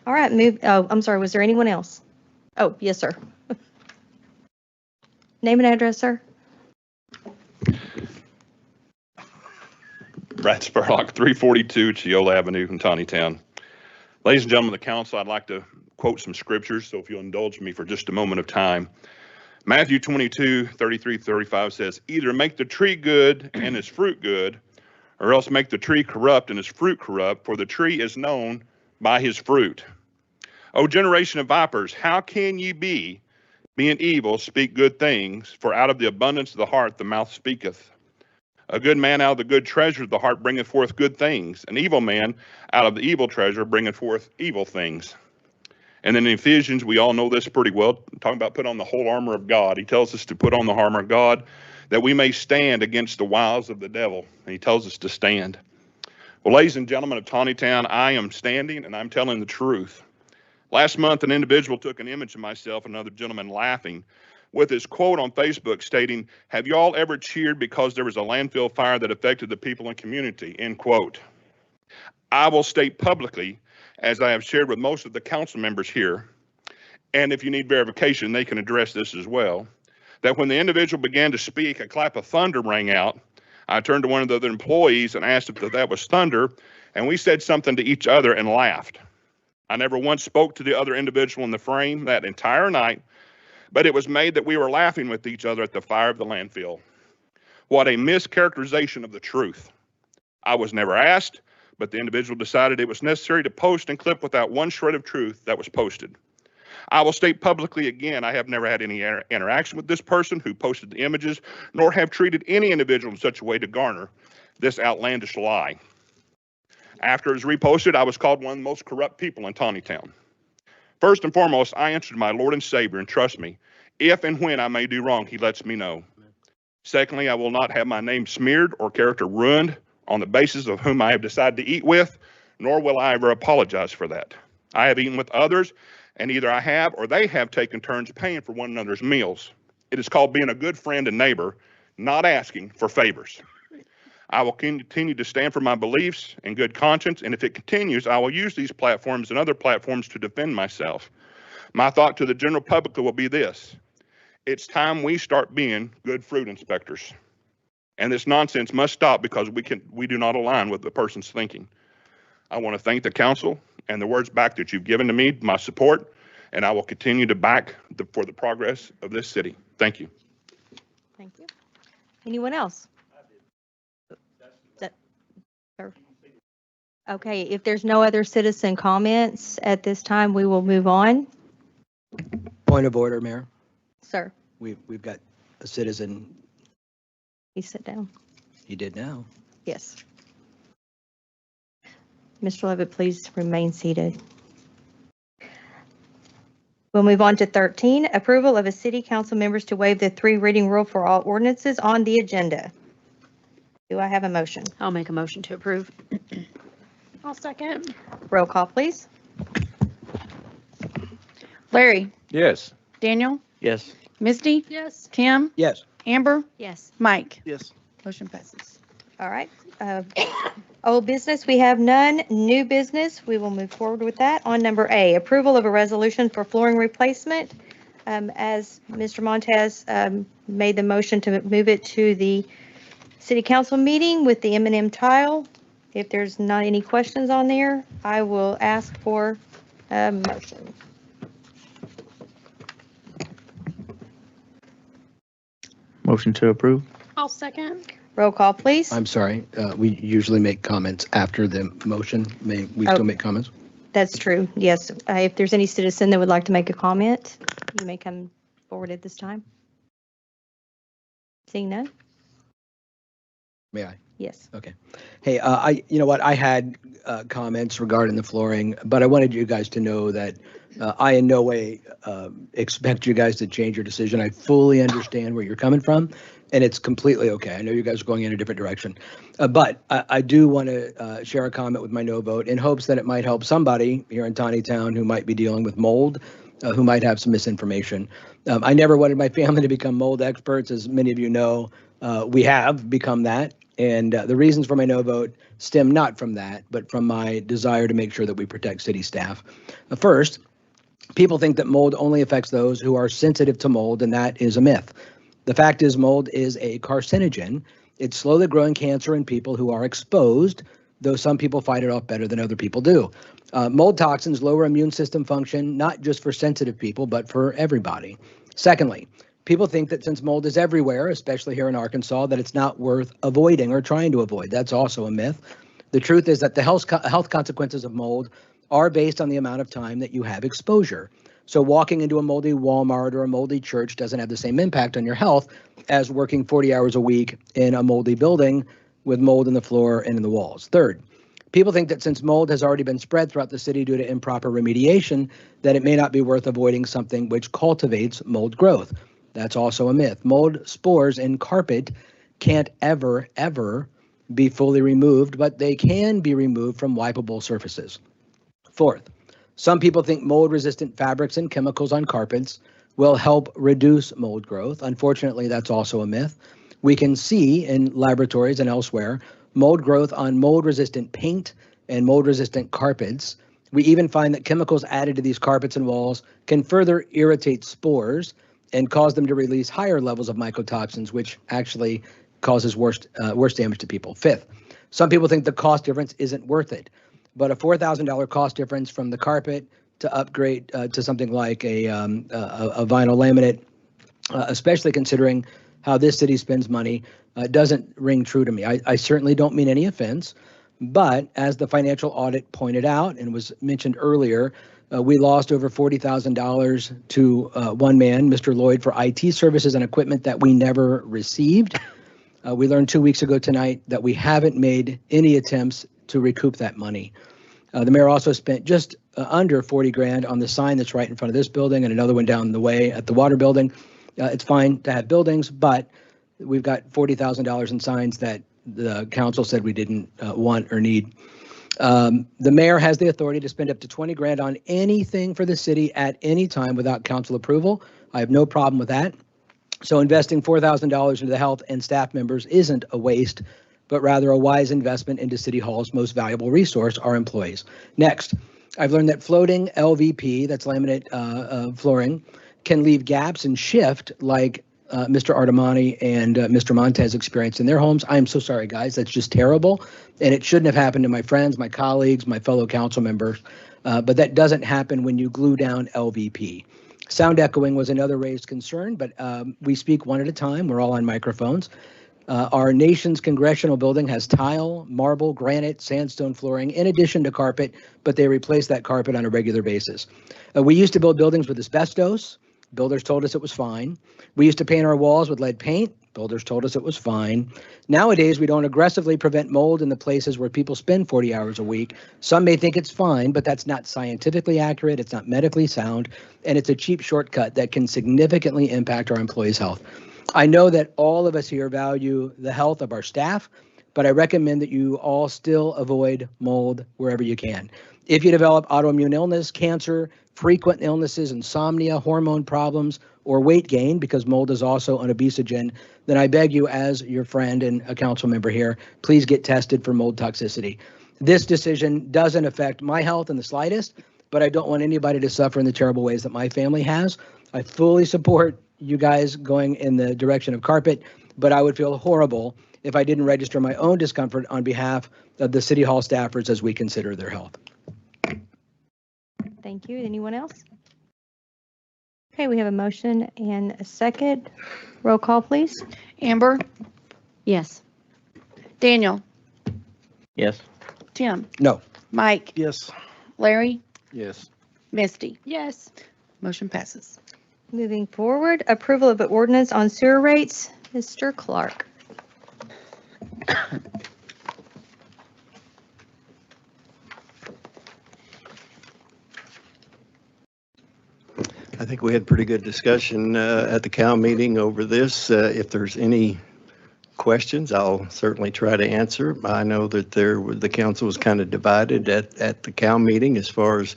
All right, I'm sorry, was there anyone else? Oh, yes, sir. Name and address, sir. Brad Spurlock, 342 Chiola Avenue in Tontitown. Ladies and gentlemen of the council, I'd like to quote some scriptures, so if you'll indulge me for just a moment of time. Matthew 22:33-35 says, either make the tree good and its fruit good, or else make the tree corrupt and its fruit corrupt, for the tree is known by his fruit. O generation of vipers, how can ye be, being evil, speak good things? For out of the abundance of the heart the mouth speaketh. A good man out of the good treasure of the heart bringeth forth good things. An evil man out of the evil treasure bringeth forth evil things. And then in Ephesians, we all know this pretty well, talking about put on the whole armor of God. He tells us to put on the armor of God, that we may stand against the wiles of the devil. And he tells us to stand. Well, ladies and gentlemen of Tontitown, I am standing and I'm telling the truth. Last month, an individual took an image of myself and another gentleman laughing with his quote on Facebook stating, "Have you all ever cheered because there was a landfill fire that affected the people and community?" End quote. I will state publicly, as I have shared with most of the council members here, and if you need verification, they can address this as well, that when the individual began to speak, a clap of thunder rang out. I turned to one of the other employees and asked if that was thunder, and we said something to each other and laughed. I never once spoke to the other individual in the frame that entire night, but it was made that we were laughing with each other at the fire of the landfill. What a mischaracterization of the truth. I was never asked, but the individual decided it was necessary to post and clip without one shred of truth that was posted. I will state publicly again, I have never had any interaction with this person who posted the images, nor have treated any individual in such a way to garner this outlandish lie. After it was reposted, I was called one of the most corrupt people in Tontitown. First and foremost, I answer to my Lord and Savior, and trust me, if and when I may do wrong, he lets me know. Secondly, I will not have my name smeared or character ruined on the basis of whom I have decided to eat with, nor will I ever apologize for that. I have eaten with others, and either I have or they have taken turns paying for one another's meals. It is called being a good friend and neighbor, not asking for favors. I will continue to stand for my beliefs and good conscience, and if it continues, I will use these platforms and other platforms to defend myself. My thought to the general public will be this: it's time we start being good fruit inspectors. And this nonsense must stop because we do not align with the person's thinking. I want to thank the council and the words back that you've given to me, my support, and I will continue to back for the progress of this city. Thank you. Thank you. Anyone else? Okay, if there's no other citizen comments at this time, we will move on. Point of order, Mayor. Sir, We've got a citizen. please sit down. He did now. Yes. Mr. Levitt, please remain seated. We'll move on to 13, approval of a city council members to waive the 3 reading rule for all ordinances on the agenda. Do I have a motion? I'll make a motion to approve. I'll second. Roll call, please. Larry, Yes. Daniel, Yes. Misty, Yes. Tim, Yes. Amber, Yes. Mike. Yes. Motion passes. All right. Old business, we have none. New business, we will move forward with that. On number A, approval of a resolution for flooring replacement. As Mr. Montez made the motion to move it to the city council meeting with the M&M tile. If there's not any questions on there, I will ask for a motion. Motion to approve? I'll second. Roll call, please. I'm sorry. We usually make comments after the motion. May we Oh. still make comments? That's true, yes. If there's any citizen that would like to make a comment, you may come forward at this time. Seeing none? May I? Yes. Okay. Hey, you know what? I had comments regarding the flooring, but I wanted you guys to know that I in no way expect you guys to change your decision. I fully understand where you're coming from, and it's completely okay. I know you guys are going in a different direction. But I do want to share a comment with my no vote in hopes that it might help somebody here in Tontitown who might be dealing with mold, who might have some misinformation. I never wanted my family to become mold experts. As many of you know, we have become that. And the reasons for my no vote stem not from that, but from my desire to make sure that we protect city staff. First, people think that mold only affects those who are sensitive to mold, and that is a myth. The fact is, mold is a carcinogen. It's slowly growing cancer in people who are exposed, though some people fight it off better than other people do. Mold toxins lower immune system function, not just for sensitive people, but for everybody. Secondly, people think that since mold is everywhere, especially here in Arkansas, that it's not worth avoiding or trying to avoid. That's also a myth. The truth is that the health consequences of mold are based on the amount of time that you have exposure. So walking into a moldy Walmart or a moldy church doesn't have the same impact on your health as working 40 hours a week in a moldy building with mold in the floor and in the walls. Third, people think that since mold has already been spread throughout the city due to improper remediation, that it may not be worth avoiding something which cultivates mold growth. That's also a myth. Mold spores in carpet can't ever be fully removed, but they can be removed from wipeable surfaces. Fourth, some people think mold-resistant fabrics and chemicals on carpets will help reduce mold growth. Unfortunately, that's also a myth. We can see in laboratories and elsewhere mold growth on mold-resistant paint and mold-resistant carpets. We even find that chemicals added to these carpets and walls can further irritate spores and cause them to release higher levels of mycotoxins, which actually causes worse damage to people. Fifth, some people think the cost difference isn't worth it, but a $4,000 cost difference from the carpet to upgrade to something like a vinyl laminate, especially considering how this city spends money, doesn't ring true to me. I certainly don't mean any offense, but as the financial audit pointed out and was mentioned earlier, we lost over $40,000 to one man, Mr. Lloyd, for IT services and equipment that we never received. We learned 2 weeks ago tonight that we haven't made any attempts to recoup that money. The mayor also spent just under 40 grand on the sign that's right in front of this building and another one down the way at the water building. It's fine to have buildings, but we've got $40,000 in signs that the council said we didn't want or need. The mayor has the authority to spend up to 20 grand on anything for the city at any time without council approval. I have no problem with that. So investing $4,000 into the health and staff members isn't a waste, but rather a wise investment into City Hall's most valuable resource, our employees. Next, I've learned that floating LVP, that's laminate flooring, can leave gaps and shift like Mr. Artemani and Mr. Montez experienced in their homes. I am so sorry, guys. That's just terrible. And it shouldn't have happened to my friends, my colleagues, my fellow council members. But that doesn't happen when you glue down LVP. Sound echoing was another raised concern, but we speak one at a time. We're all on microphones. Our nation's congressional building has tile, marble, granite, sandstone flooring, in addition to carpet, but they replace that carpet on a regular basis. We used to build buildings with asbestos. Builders told us it was fine. We used to paint our walls with lead paint. Builders told us it was fine. Nowadays, we don't aggressively prevent mold in the places where people spend 40 hours a week. Some may think it's fine, but that's not scientifically accurate. It's not medically sound, and it's a cheap shortcut that can significantly impact our employees' health. I know that all of us here value the health of our staff, but I recommend that you all still avoid mold wherever you can. If you develop autoimmune illness, cancer, frequent illnesses, insomnia, hormone problems, or weight gain, because mold is also an obesogen, then I beg you, as your friend and a council member here, please get tested for mold toxicity. This decision doesn't affect my health in the slightest, but I don't want anybody to suffer in the terrible ways that my family has. I fully support you guys going in the direction of carpet, but I would feel horrible if I didn't register my own discomfort on behalf of the City Hall staffers as we consider their health. Thank you. Anyone else? Okay, we have a motion and a second. Roll call, please. Amber, Yes. Daniel, Yes. Tim, No. Mike, Yes. Larry, Yes. Misty. Yes. Motion passes. Moving forward, approval of the ordinance on sewer rates. Mr. Clark. I think we had pretty good discussion at the Cal meeting over this. If there's any questions, I'll certainly try to answer. I know that the council was kind of divided at the Cal meeting as far as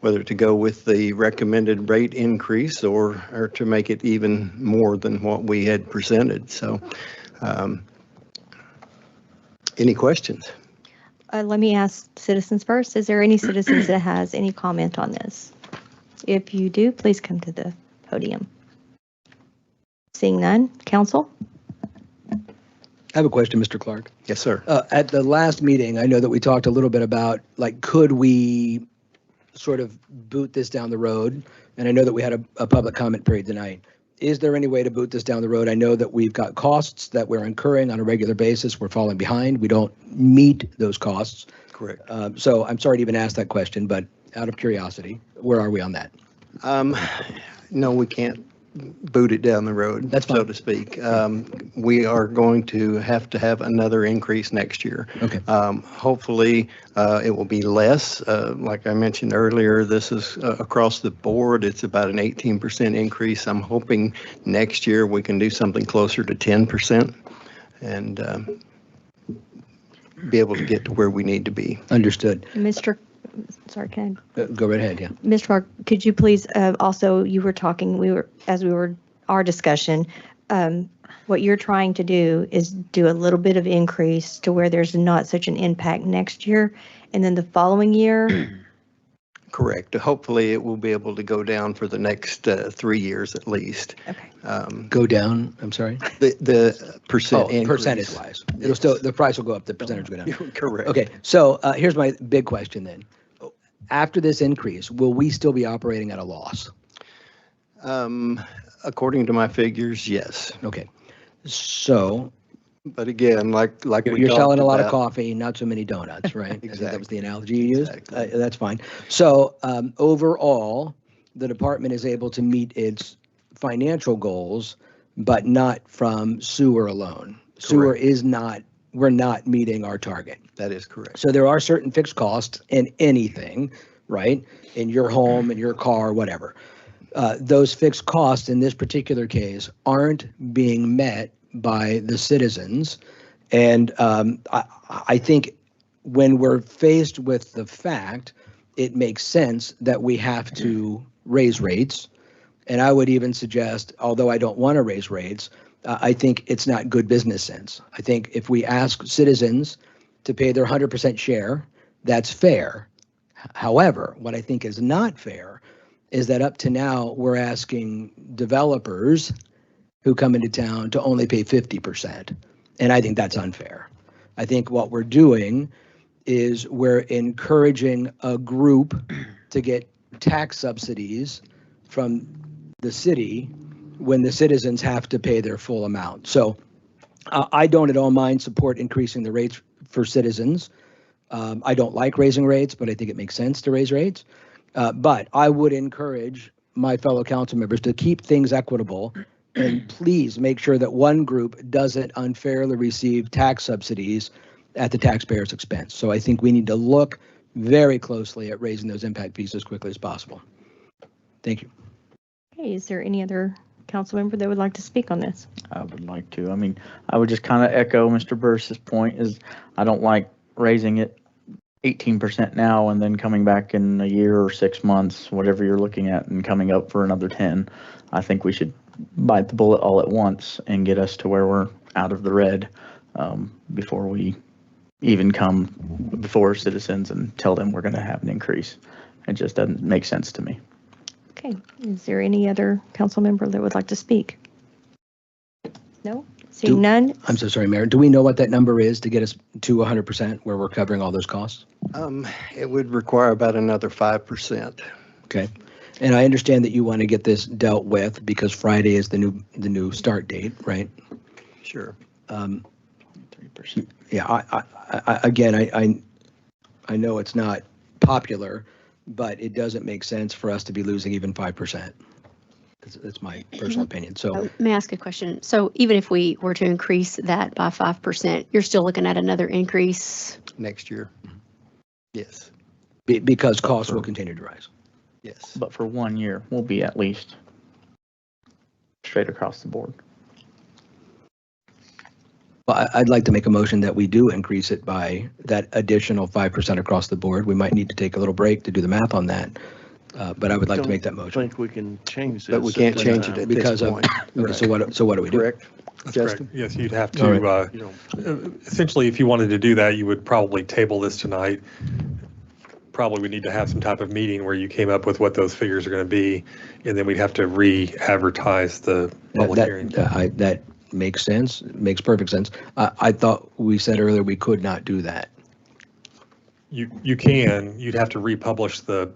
whether to go with the recommended rate increase or to make it even more than what we had presented. So any questions? Let me ask citizens first. Is there any citizens that has any comment on this? If you do, please come to the podium. Seeing none, council? I have a question, Mr. Clark. Yes, sir. At the last meeting, I know that we talked a little bit about, like, could we sort of boot this down the road? And I know that we had a public comment period tonight. Is there any way to boot this down the road? I know that we've got costs that we're incurring on a regular basis. We're falling behind. We don't meet those costs. Correct. So I'm sorry to even ask that question, but out of curiosity, where are we on that? No, we can't boot it down the road, That's so fine. to speak. We are going to have another increase next year. Okay. Hopefully, it will be less. Like I mentioned earlier, this is across the board. It's about an 18% increase. I'm hoping next year we can do something closer to 10% and be able to get to where we need to be. Understood. Sorry, can I? Go right ahead, yeah. Mr. Park, could you please, also, you were talking, our discussion, what you're trying to do is do a little bit of increase to where there's not such an impact next year, and then the following year? Correct. Hopefully, it will be able to go down for the next 3 years at least. Okay. Go down, I'm sorry? The percent increase. Percentage-wise. It'll still, the price will go up, the percentage will go down. Correct. Okay, so here's my big question then. After this increase, will we still be operating at a loss? According to my figures, yes. Okay, so. But again, like we You're selling a lot of about- coffee, not so many donuts, right? I think that was the analogy you used. Exactly. That's fine. So overall, the department is able to meet its financial goals, but not from sewer alone. Sewer is not, we're not meeting our target. That is correct. So there are certain fixed costs in anything, right? In your home, in your car, whatever. Those fixed costs in this particular case aren't being met by the citizens. And I think when we're faced with the fact, it makes sense that we have to raise rates. And I would even suggest, although I don't want to raise rates, I think it's not good business sense. I think if we ask citizens to pay their 100% share, that's fair. However, what I think is not fair is that up to now, we're asking developers who come into town to only pay 50%. And I think that's unfair. I think what we're doing is we're encouraging a group to get tax subsidies from the city when the citizens have to pay their full amount. So I don't at all mind support increasing the rates for citizens. I don't like raising rates, but I think it makes sense to raise rates. But I would encourage my fellow council members to keep things equitable and please make sure that one group doesn't unfairly receive tax subsidies at the taxpayer's expense. So I think we need to look very closely at raising those impact fees as quickly as possible. Thank you. Okay, is there any other council member that would like to speak on this? I would like to. I mean, I would just kind of echo Mr. Burris's point is I don't like raising it 18% now and then coming back in a year or 6 months, whatever you're looking at, and coming up for another 10. I think we should bite the bullet all at once and get us to where we're out of the red before we even come before citizens and tell them we're going to have an increase. It just doesn't make sense to me. Okay, is there any other council member that would like to speak? No? Seeing none? I'm so sorry, Mayor. Do we know what that number is to get us to 100% where we're covering all those costs? It would require about another 5%. Okay. And I understand that you want to get this dealt with because Friday is the new start date, right? Sure. 3%. Yeah, I know it's not popular, but it doesn't make sense for us to be losing even 5%. That's my personal opinion. So may I ask a question? So even if we were to increase that by 5%, you're still looking at another increase? Next year. Yes. Because costs will continue to rise. Yes. But for 1 year, we'll be at least straight across the board. Well, I'd like to make a motion that we do increase it by that additional 5% across the board. We might need to take a little break to do the math on that. But I would like to make that motion. I think we can change this. But we can't change it at this Because of, point. okay, so what do we do? Correct. That's Justin? correct. Yes, you'd have All to, essentially, if you wanted to do that, you would probably table this tonight. Probably we need to have some type of meeting where you came up with what those figures are going to be, and then we'd have to re-advertise the public hearing. That makes sense, makes perfect sense. I thought we said earlier we could not do that. You can, you'd have to republish the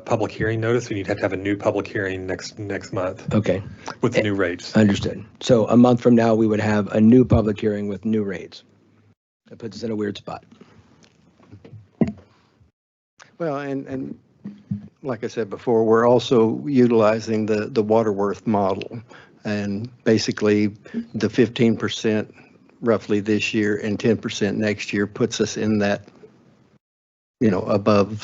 public hearing notice, and you'd have to have a new public hearing next month. Okay. With the new rates. Understood. So a month from now, we would have a new public hearing with new rates. That puts us in a weird spot. Well, and like I said before, we're also utilizing the Waterworth model. And basically, the 15% roughly this year and 10% next year puts us in that, above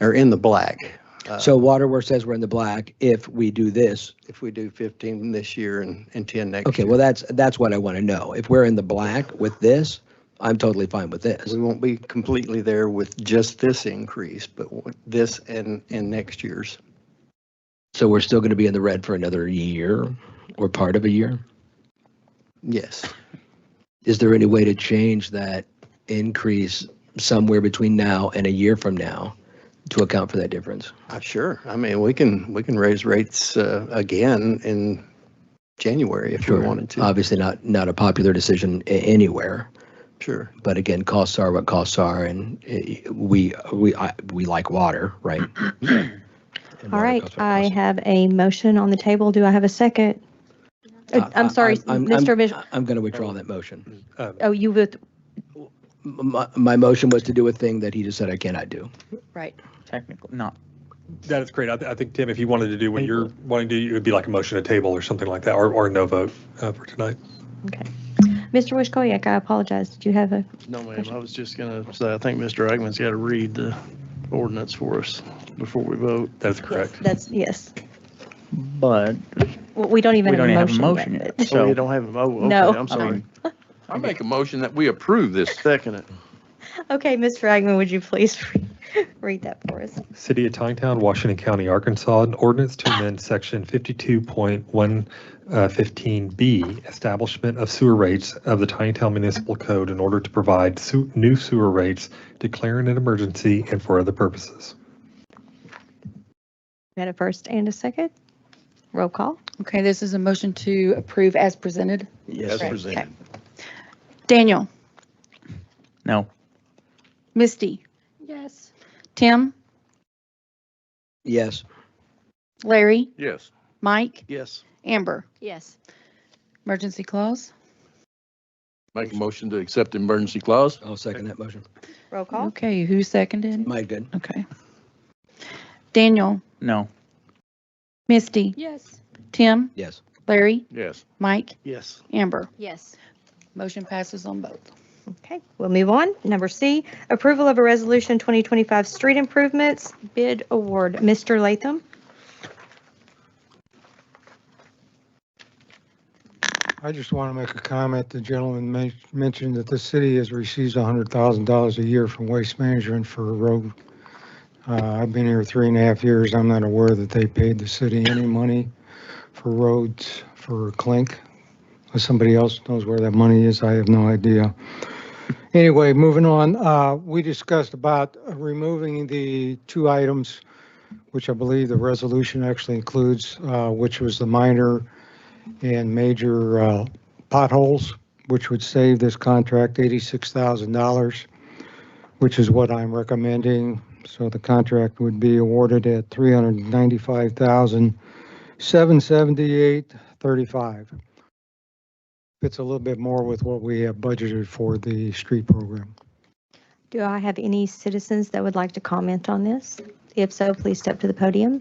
or in the black. So Waterworth says we're in the black if we do this. If we do 15 this year and 10 next Okay, year. well, that's what I want to know. If we're in the black with this, I'm totally fine with this. We won't be completely there with just this increase, but with this and next year's. So we're still going to be in the red for another year or part of a year? Yes. Is there any way to change that increase somewhere between now and a year from now to account for that difference? Sure. I mean, we can raise rates again in January if we wanted to. Obviously not a popular decision anywhere. Sure. But again, costs are what costs are, and we like water, right? All right, I have a motion on the table. Do I have a second? I'm sorry, Mr. Bishop. I'm going to withdraw that motion. Oh, you would, My motion was to do a thing that he just said I cannot do. right. Technically, not. That is great. I think, Tim, if you wanted to do what you're wanting to do, it would be like a motion to table or something like that, or no vote for tonight. Okay. Mr. Wishkoyak, I apologize. Did you have a? No, ma'am. I was just going to say, I think Mr. Eggman's got to read the ordinance for us before we vote. That's correct. That's, yes. But Well, we don't even we don't have a even motion have a motion yet. yet. Oh, So you don't have a, oh, okay, No. I'm sorry. I make a motion that we approve this. Second it. Okay, Mr. Agnew, would you please read that for us? City of Tontitown, Washington County, Arkansas, an ordinance to amend section 52.115B, establishment of sewer rates of the Tontitown Municipal Code in order to provide new sewer rates, declaring an emergency and for other purposes. We had a first and a second. Roll call. Okay, this is a motion to approve as presented. Yes, Right. presented. Okay. Daniel, no. Misty, Yes. Tim, Yes. Larry, Yes. Mike, Yes. Amber. Yes. Emergency clause. Make a motion to accept the emergency clause. I'll second that motion. Roll call. Okay, who seconded? Mike did. Okay. Daniel, No. Misty, Yes. Tim, Yes. Larry, Yes. Mike, Yes. Amber. Yes. Motion passes on both. Okay, we'll move on. Number C, approval of a resolution 2025 street improvements bid award. Mr. Latham? I just want to make a comment. The gentleman mentioned that the city has received $100,000 a year from Waste Management for a road. I've been here 3.5 years. I'm not aware that they paid the city any money for roads for Clink. If somebody else knows where that money is, I have no idea. Anyway, moving on, we discussed about removing the two items, which I believe the resolution actually includes, which was the minor and major potholes, which would save this contract $86,000, which is what I'm recommending. So the contract would be awarded at $395,778.35. It's a little bit more with what we have budgeted for the street program. Do I have any citizens that would like to comment on this? If so, please step to the podium.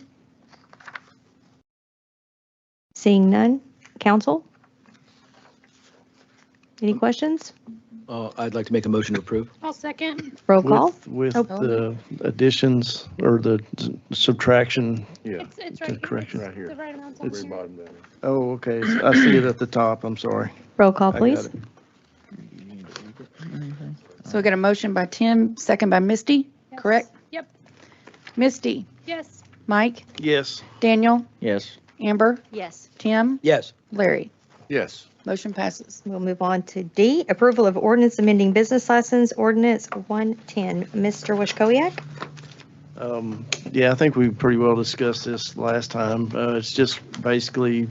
Seeing none. Council? Any questions? I'd like to make a motion to approve. I'll second. Roll call. With Oh. the additions or the subtraction. Yeah. It's right here. Correction. Right here. The right amount's on Very here. bottom down. Oh, okay. I see it at the top. I'm sorry. Roll call, I got please. it. So we got a motion by Tim, second by Misty, Yes. correct? Yep. Misty, Yes. Mike, Yes. Daniel, Yes. Amber, Yes. Tim, Yes. Larry. Yes. Motion passes. We'll move on to D, approval of ordinance amending business license ordinance 110. Mr. Wishkoyak? Yeah, I think we pretty well discussed this last time. It's just basically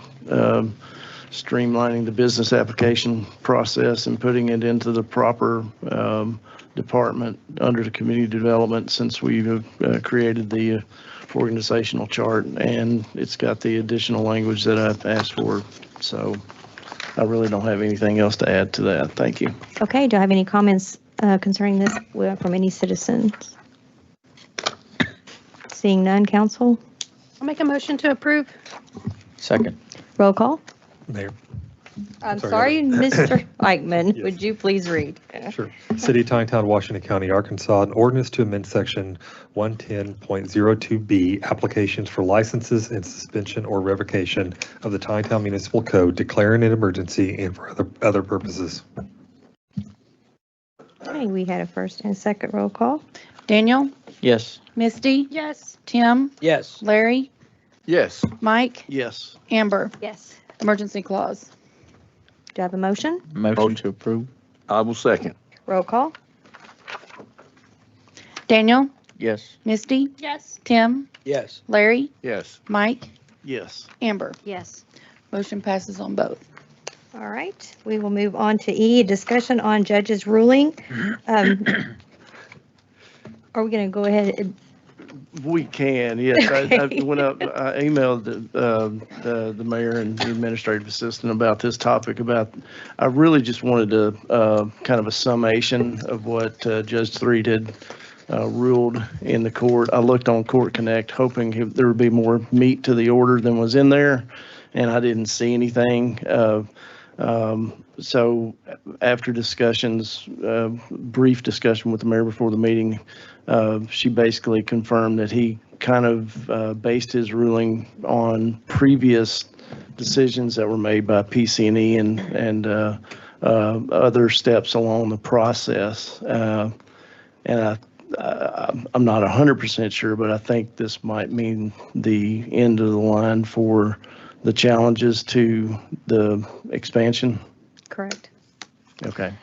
streamlining the business application process and putting it into the proper department under the community development, since we've created the organizational chart, and it's got the additional language that I've asked for. So I really don't have anything else to add to that. Thank you. Okay, do I have any comments concerning this from any citizens? Seeing none, council? I'll make a motion to approve. Second. Roll call. Mayor. I'm Sorry, sorry, Mr. Eichmann, Yes. would you please read? Sure. City of Tontitown, Washington County, Arkansas, an ordinance to amend section 110.02B, applications for licenses and suspension or revocation of the Tontitown Municipal Code, declaring an emergency and for other purposes. Okay, we had a first and second roll call. Daniel, Yes. Misty, Yes. Tim, Yes. Larry, Yes. Mike, Yes. Amber. Yes. Emergency clause. Do I have a motion? Motion to approve. I will second. Roll call. Daniel, Yes. Misty, Yes. Tim, Yes. Larry, Yes. Mike, Yes. Amber. Yes. Motion passes on both. All right, we will move on to E, discussion on judge's ruling. Are we going to go ahead and We can, yes. I Okay. went up, I emailed the mayor and the administrative assistant about this topic I really just wanted to, kind of a summation of what Judge Threed had ruled in the court. I looked on Court Connect, hoping there would be more meat to the order than was in there, and I didn't see anything. So after discussions, brief discussion with the mayor before the meeting, she basically confirmed that he kind of based his ruling on previous decisions that were made by PC&E and other steps along the process. And I'm not 100% sure, but I think this might mean the end of the line for the challenges to the expansion. Correct. Okay.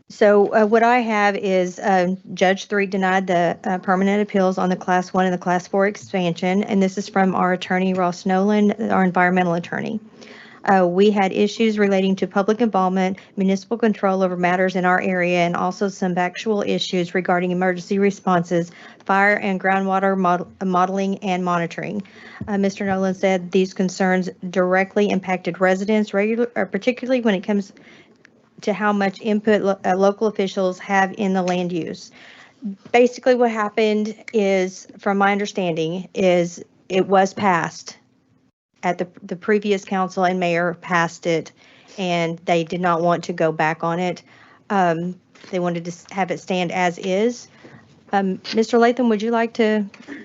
So what I have is Judge 3 denied the permanent appeals on the Class 1 and the Class 4 expansion, and this is from our attorney, Ross Nolan, our environmental attorney. We had issues relating to public involvement, municipal control over matters in our area, and also some factual issues regarding emergency responses, fire and groundwater modeling and monitoring. Mr. Nolan said these concerns directly impacted residents, particularly when it comes to how much input local officials have in the land use. Basically what happened is, from my understanding, is it was passed at the previous council and mayor passed it, and they did not want to go back on it. They wanted to have it stand as is. Mr. Latham, would you like to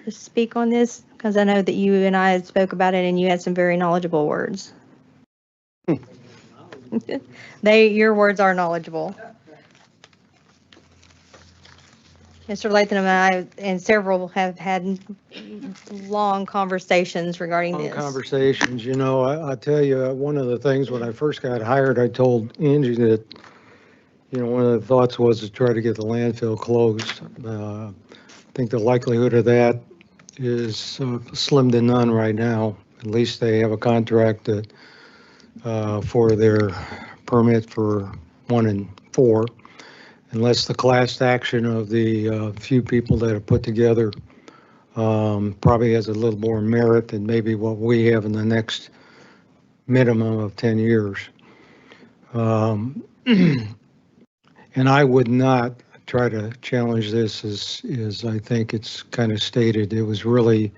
speak on this? Because I know that you and I spoke about it and you had some very knowledgeable words. Your words are knowledgeable. Mr. Latham and I and several have had long conversations regarding Long this. conversations, I tell you, one of the things when I first got hired, I told Angie that, one of the thoughts was to try to get the landfill closed. I think the likelihood of that is slim to none right now. At least they have a contract that for their permit for 1 and 4, unless the class action of the few people that are put together probably has a little more merit than maybe what we have in the next minimum of 10 years. And I would not try to challenge this as I think it's kind of stated. It was really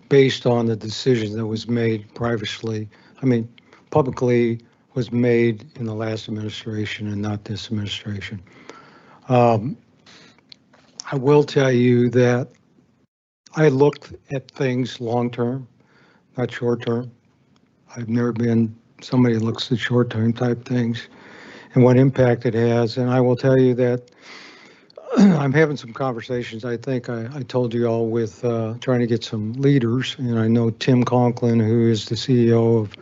based on the decision that was made publicly was made in the last administration and not this administration. I will tell you that I looked at things long-term, not short-term. I've never been somebody who looks at short-term type things and what impact it has. And I will tell you that I'm having some conversations. I think I told you all with trying to get some leaders. And I know Tim Conklin, who is the CEO of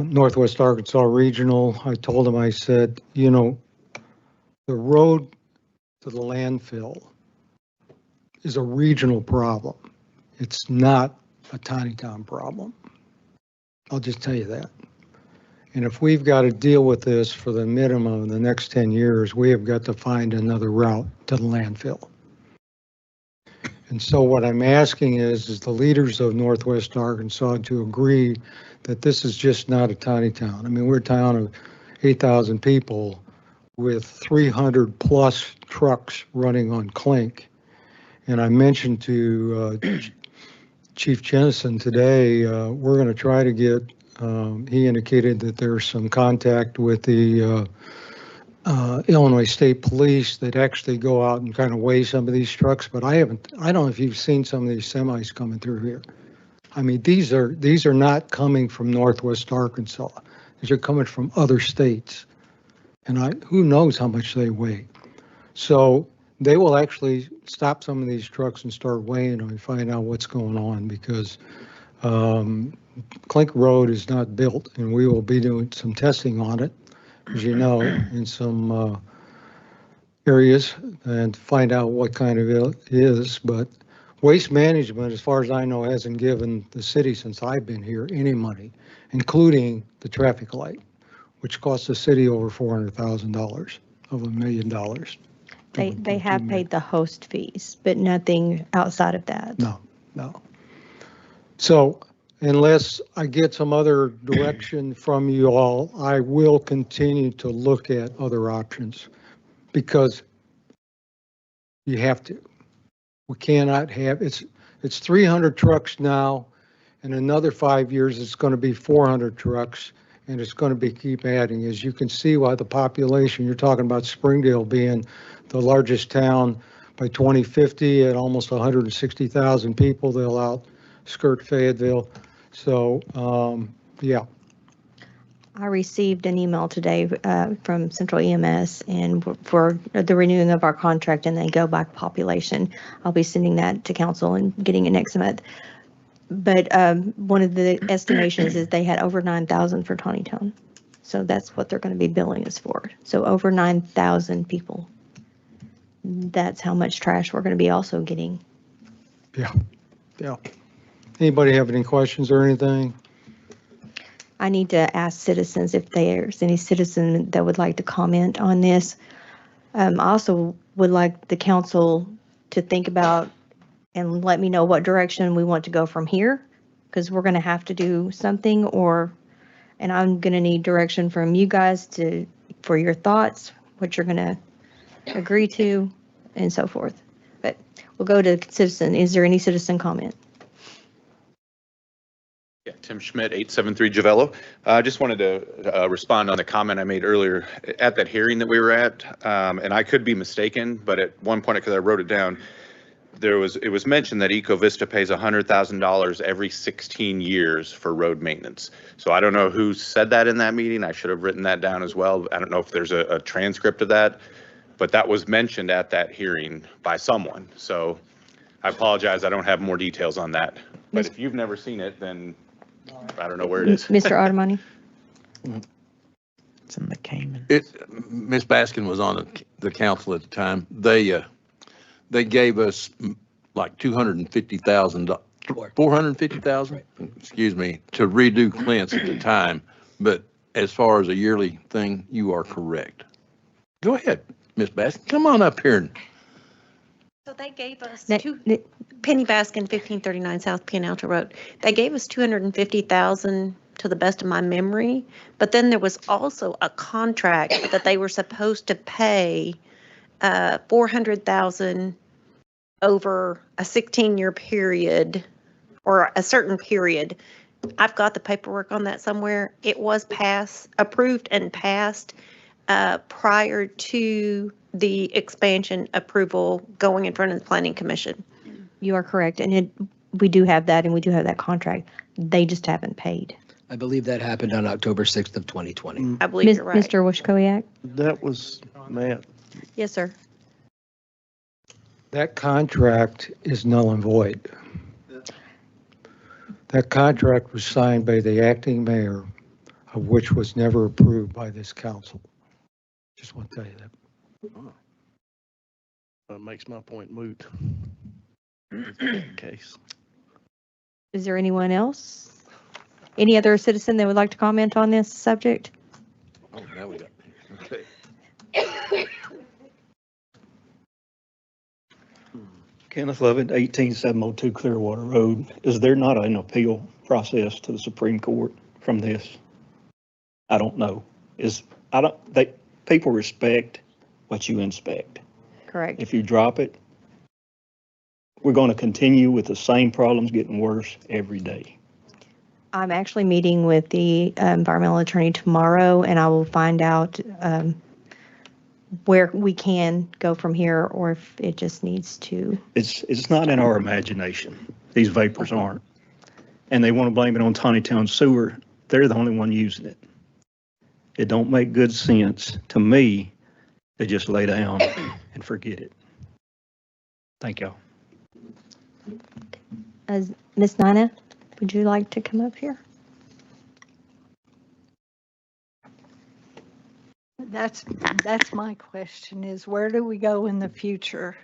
Northwest Arkansas Regional. I told him, I said, the road to the landfill is a regional problem. It's not a Tontitown problem. I'll just tell you that. And if we've got to deal with this for the minimum of the next 10 years, we have got to find another route to the landfill. And so what I'm asking is the leaders of Northwest Arkansas to agree that this is just not a Tontitown. I mean, we're a town of 8,000 people with 300 plus trucks running on clink. And I mentioned to Chief Jennison today, we're going to try to get, he indicated that there's some contact with the Illinois State Police that actually go out and kind of weigh some of these trucks, but I don't know if you've seen some of these semis coming through here. I mean, these are not coming from Northwest Arkansas. These are coming from other states. And who knows how much they weigh. So they will actually stop some of these trucks and start weighing them and find out what's going on, because Clink Road is not built, and we will be doing some testing on it, as you know, in some areas, and find out what kind of it is. But Waste Management, as far as I know, hasn't given the city, since I've been here, any money, including the traffic light, which cost the city over $400,000 of $1 million. They have paid the host fees, but nothing outside of that. No. So unless I get some other direction from you all, I will continue to look at other options, because you have to. We cannot have, it's 300 trucks now, and another 5 years, it's going to be 400 trucks, and it's going to be keep adding. As you can see, why the population, you're talking about Springdale being the largest town by 2050 at almost 160,000 people. They'll outskirt Fayetteville. So, yeah. I received an email today from Central EMS and for the renewing of our contract, and they go by population. I'll be sending that to council and getting it next month. But one of the estimations is they had over 9,000 for Tontitown. So that's what they're going to be billing us for. So over 9,000 people. That's how much trash we're going to be also getting. Yeah. Anybody have any questions or anything? I need to ask citizens if there's any citizen that would like to comment on this. I also would like the council to think about and let me know what direction we want to go from here, because we're going to have to do something, and I'm going to need direction from you guys for your thoughts, what you're going to agree to, and so forth. But we'll go to citizen. Is there any citizen comment? Yeah, Tim Schmidt, 873 Javello. I just wanted to respond on the comment I made earlier at that hearing that we were at, and I could be mistaken, but at one point, because I wrote it down, it was mentioned that EcoVista pays $100,000 every 16 years for road maintenance. So I don't know who said that in that meeting. I should have written that down as well. I don't know if there's a transcript of that, but that was mentioned at that hearing by someone. So I apologize, I don't have more details on that. But if you've never seen it, then I don't know where it is. Mr. Artemani? It's in the Cayman. Ms. Baskin was on the council at the time. They gave us like $250,000, $450,000, excuse me, to redo Clint's at the time. But as far as a yearly thing, you are correct. Go ahead, Ms. Baskin. Come on up here. So they gave us Penny Baskin, 1539 South Pianalta Road. They gave us $250,000 to the best of my memory, but then there was also a contract that they were supposed to pay $400,000 over a 16-year period or a certain period. I've got the paperwork on that somewhere. It was approved and passed prior to the expansion approval going in front of the Planning Commission. You are correct, and we do have that, and we do have that contract. They just haven't paid. I believe that happened on October 6th of 2020. I believe you're right. Mr. Washkowiak? That was Matt. Yes, sir. That contract is null and void. That contract was signed by the acting mayor, of which was never approved by this council. Just want to tell you that. That makes my point moot. Case. Is there anyone else? Any other citizen that would like to comment on this subject? Oh, now we got, okay. Kenneth Lovett, 18702 Clearwater Road. Is there not an appeal process to the Supreme Court from this? I don't know. People respect what you inspect. Correct. If you drop it, we're going to continue with the same problems getting worse every day? I'm actually meeting with the environmental attorney tomorrow, and I will find out where we can go from here, or if it just needs to. It's not in our imagination. These vapors aren't. And they want to blame it on Tontitown sewer. They're the only one using it. It don't make good sense to me to just lay down and forget it. Thank y'all. Ms. Nina, would you like to come up here? That's my question, is where do we go in the future?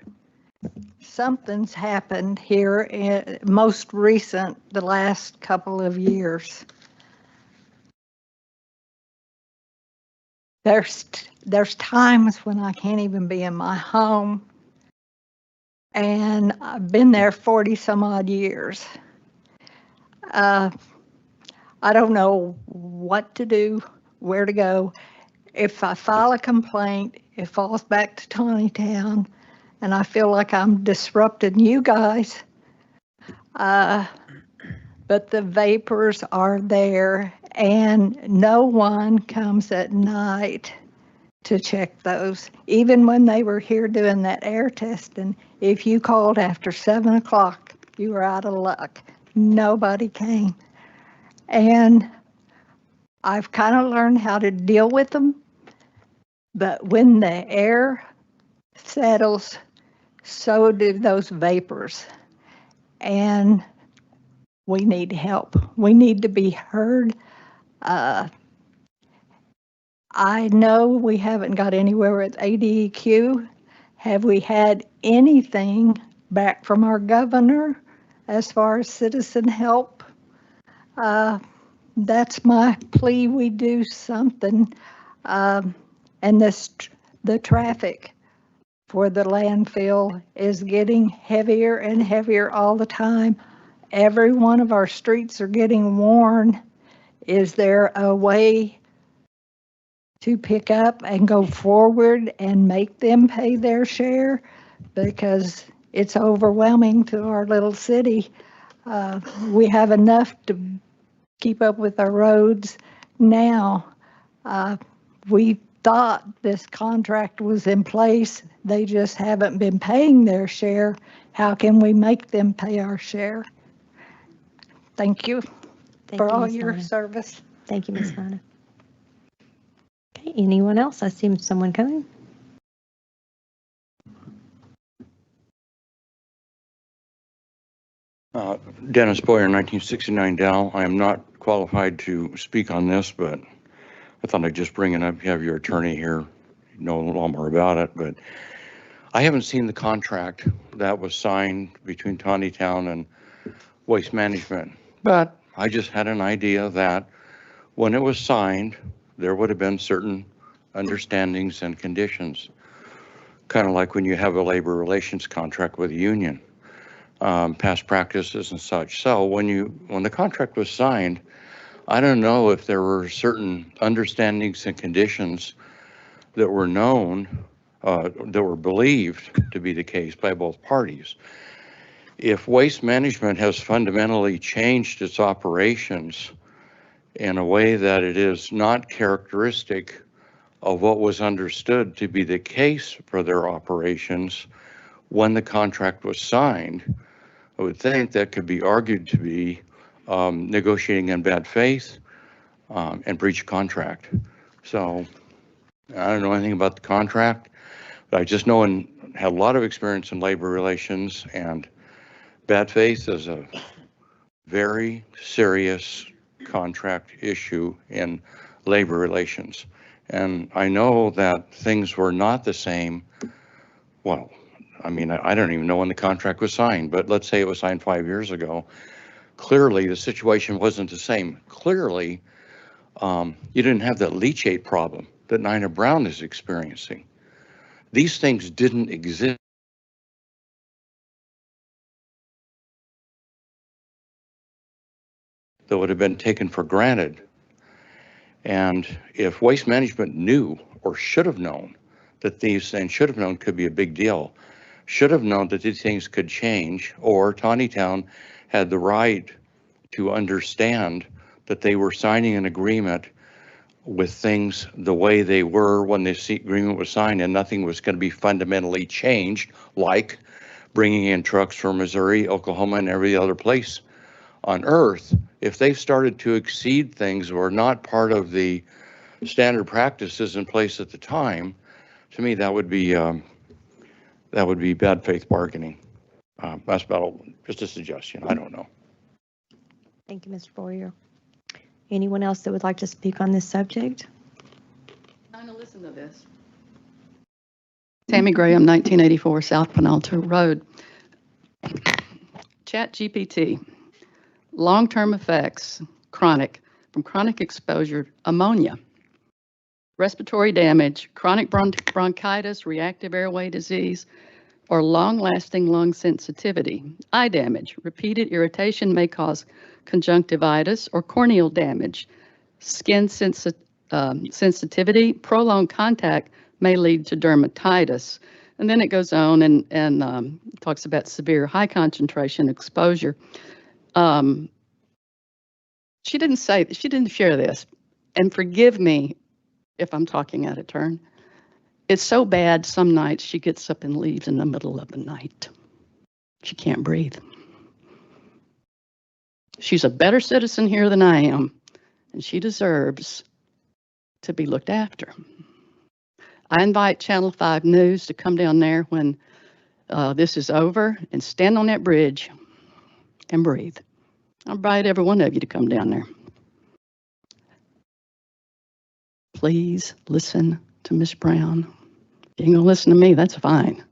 Something's happened here, most recent, the last couple of years. There's times when I can't even be in my home, and I've been there 40 some odd years. I don't know what to do, where to go. If I file a complaint, it falls back to Tontitown, and I feel like I'm disrupting you guys. But the vapors are there, and no one comes at night to check those. Even when they were here doing that air testing, if you called after 7 o'clock, you were out of luck. Nobody came. And I've kind of learned how to deal with them. But when the air settles, so do those vapors. And we need help. We need to be heard. I know we haven't got anywhere with ADEQ. Have we had anything back from our governor as far as citizen help? That's my plea. We do something. And the traffic for the landfill is getting heavier and heavier all the time. Every one of our streets are getting worn. Is there a way to pick up and go forward and make them pay their share? Because it's overwhelming to our little city. We have enough to keep up with our roads now. We thought this contract was in place. They just haven't been paying their share. How can we make them pay our share? Thank you for all your service. Thank you, Ms. Nina. Okay, anyone else? I see someone coming. Dennis Boyer, 1969 Dow. I am not qualified to speak on this, but I thought I'd just bring it up. You have your attorney here, you know a lot more about it, but I haven't seen the contract that was signed between Tontitown and Waste Management, but I just had an idea that when it was signed, there would have been certain understandings and conditions, kind of like when you have a labor relations contract with a union, past practices and such. So when the contract was signed, I don't know if there were certain understandings and conditions that were known, that were believed to be the case by both parties. If Waste Management has fundamentally changed its operations in a way that it is not characteristic of what was understood to be the case for their operations when the contract was signed, I would think that could be argued to be negotiating in bad faith and breach of contract. So I don't know anything about the contract, but I just know and had a lot of experience in labor relations, and bad faith is a very serious contract issue in labor relations. And I know that things were not the same. Well, I mean, I don't even know when the contract was signed, but let's say it was signed 5 years ago. Clearly, the situation wasn't the same. Clearly, you didn't have that leachate problem that Nina Brown is experiencing. These things didn't exist. That would have been taken for granted. And if Waste Management knew or should have known that these things should have known could be a big deal, should have known that these things could change, or Tontitown had the right to understand that they were signing an agreement with things the way they were when this agreement was signed, and nothing was going to be fundamentally changed, like bringing in trucks from Missouri, Oklahoma, and every other place on earth. If they've started to exceed things or not part of the standard practices in place at the time, to me, that would be bad faith bargaining. That's about just a suggestion. I don't know. Thank you, Mr. Boyer. Anyone else that would like to speak on this subject? Now listen to this. Tammy Graham, 1984 South Penalta Road. Chat GPT, long-term effects, chronic, from chronic exposure, ammonia, respiratory damage, chronic bronchitis, reactive airway disease, or long-lasting lung sensitivity. Eye damage, repeated irritation may cause conjunctivitis or corneal damage. Skin sensitivity, prolonged contact may lead to dermatitis. And then it goes on and talks about severe high concentration exposure. She didn't share this, and forgive me if I'm talking out of turn. It's so bad some nights she gets up and leaves in the middle of the night. She can't breathe. She's a better citizen here than I am, and she deserves to be looked after. I invite Channel 5 News to come down there when this is over and stand on that bridge and breathe. I invite every one of you to come down there. Please listen to Miss Brown. If you ain't gonna listen to me, that's fine.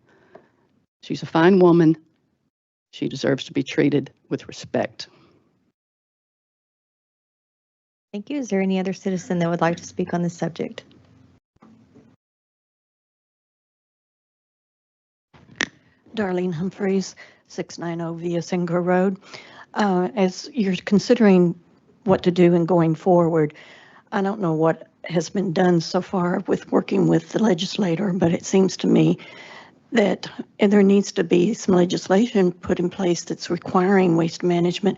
She's a fine woman. She deserves to be treated with respect. Thank you. Is there any other citizen that would like to speak on this subject? Darlene Humphreys, 690 Via Singer Road. As you're considering what to do and going forward, I don't know what has been done so far with working with the legislator, but it seems to me that there needs to be some legislation put in place that's requiring waste management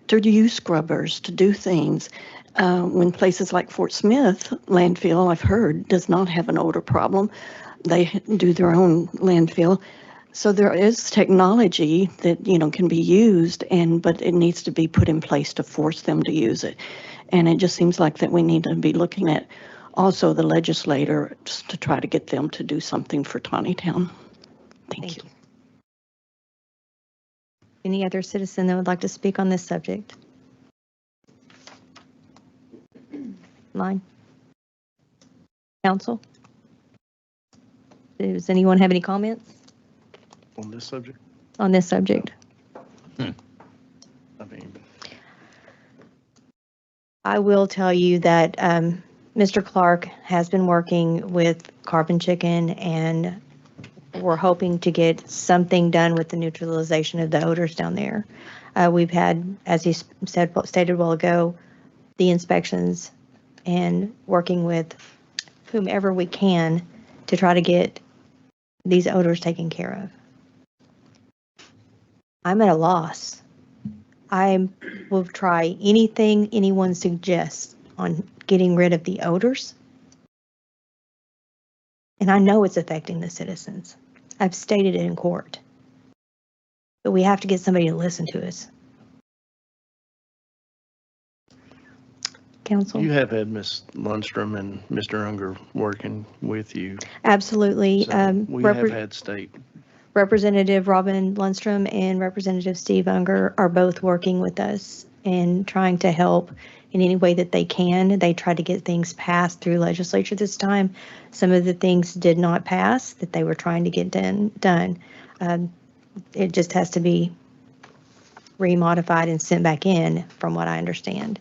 to use scrubbers, to do things. When places like Fort Smith landfill, I've heard, does not have an odor problem. They do their own landfill. So there is technology that, can be used, but it needs to be put in place to force them to use it. And it just seems like that we need to be looking at also the legislator just to try to get them to do something for Tontitown. Thank you. Any other citizen that would like to speak on this subject? Line. Council? Does anyone have any comments On this subject? on this subject? I mean, I will tell you that Mr. Clark has been working with Carbon Chicken, and we're hoping to get something done with the neutralization of the odors down there. We've had, as he stated a while ago, the inspections and working with whomever we can to try to get these odors taken care of. I'm at a loss. I will try anything anyone suggests on getting rid of the odors. And I know it's affecting the citizens. I've stated it in court. But we have to get somebody to listen to us. Council? you have had Ms. Lundstrom and Mr. Unger working with you. Absolutely. So we have had state. Representative Robin Lundstrom and Representative Steve Unger are both working with us and trying to help in any way that they can. They try to get things passed through legislature this time. Some of the things did not pass that they were trying to get done. It just has to be remodified and sent back in, from what I understand.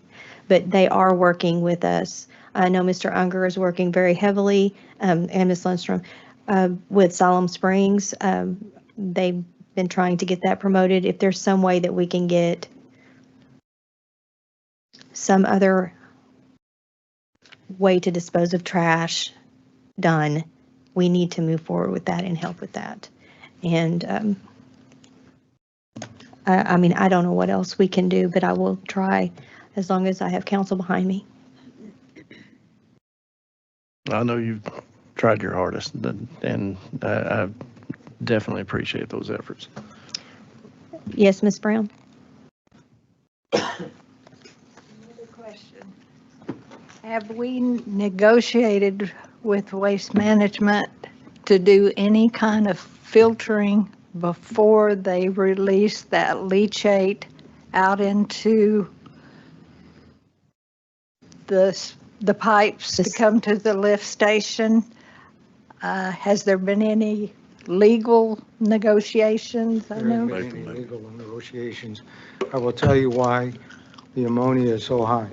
But they are working with us. I know Mr. Unger is working very heavily, and Ms. Lundstrom, with Solemn Springs. They've been trying to get that promoted. If there's some way that we can get some other way to dispose of trash done, we need to move forward with that and help with that. And I mean, I don't know what else we can do, but I will try as long as I have counsel behind me. I know you've tried your hardest, and I definitely appreciate those efforts. Yes, Ms. Brown? Another question. Have we negotiated with Waste Management to do any kind of filtering before they release that leachate out into the pipes to come to the lift station? Has there been any legal negotiations? I There know. haven't been any legal negotiations. I will tell you why the ammonia is so high,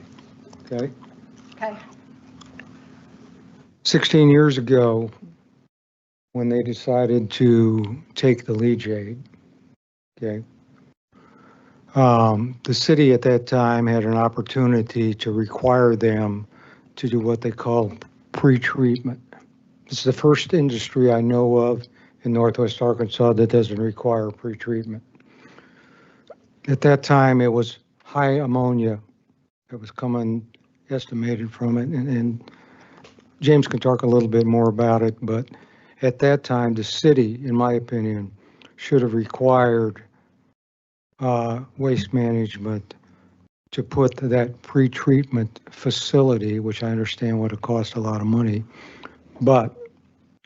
okay? Okay. 16 years ago, when they decided to take the leachate, okay, the city at that time had an opportunity to require them to do what they call pre-treatment. It's the first industry I know of in Northwest Arkansas that doesn't require pre-treatment. At that time, it was high ammonia that was coming estimated from it, and James can talk a little bit more about it, but at that time, the city, in my opinion, should have required Waste Management to put that pre-treatment facility, which I understand would have cost a lot of money, but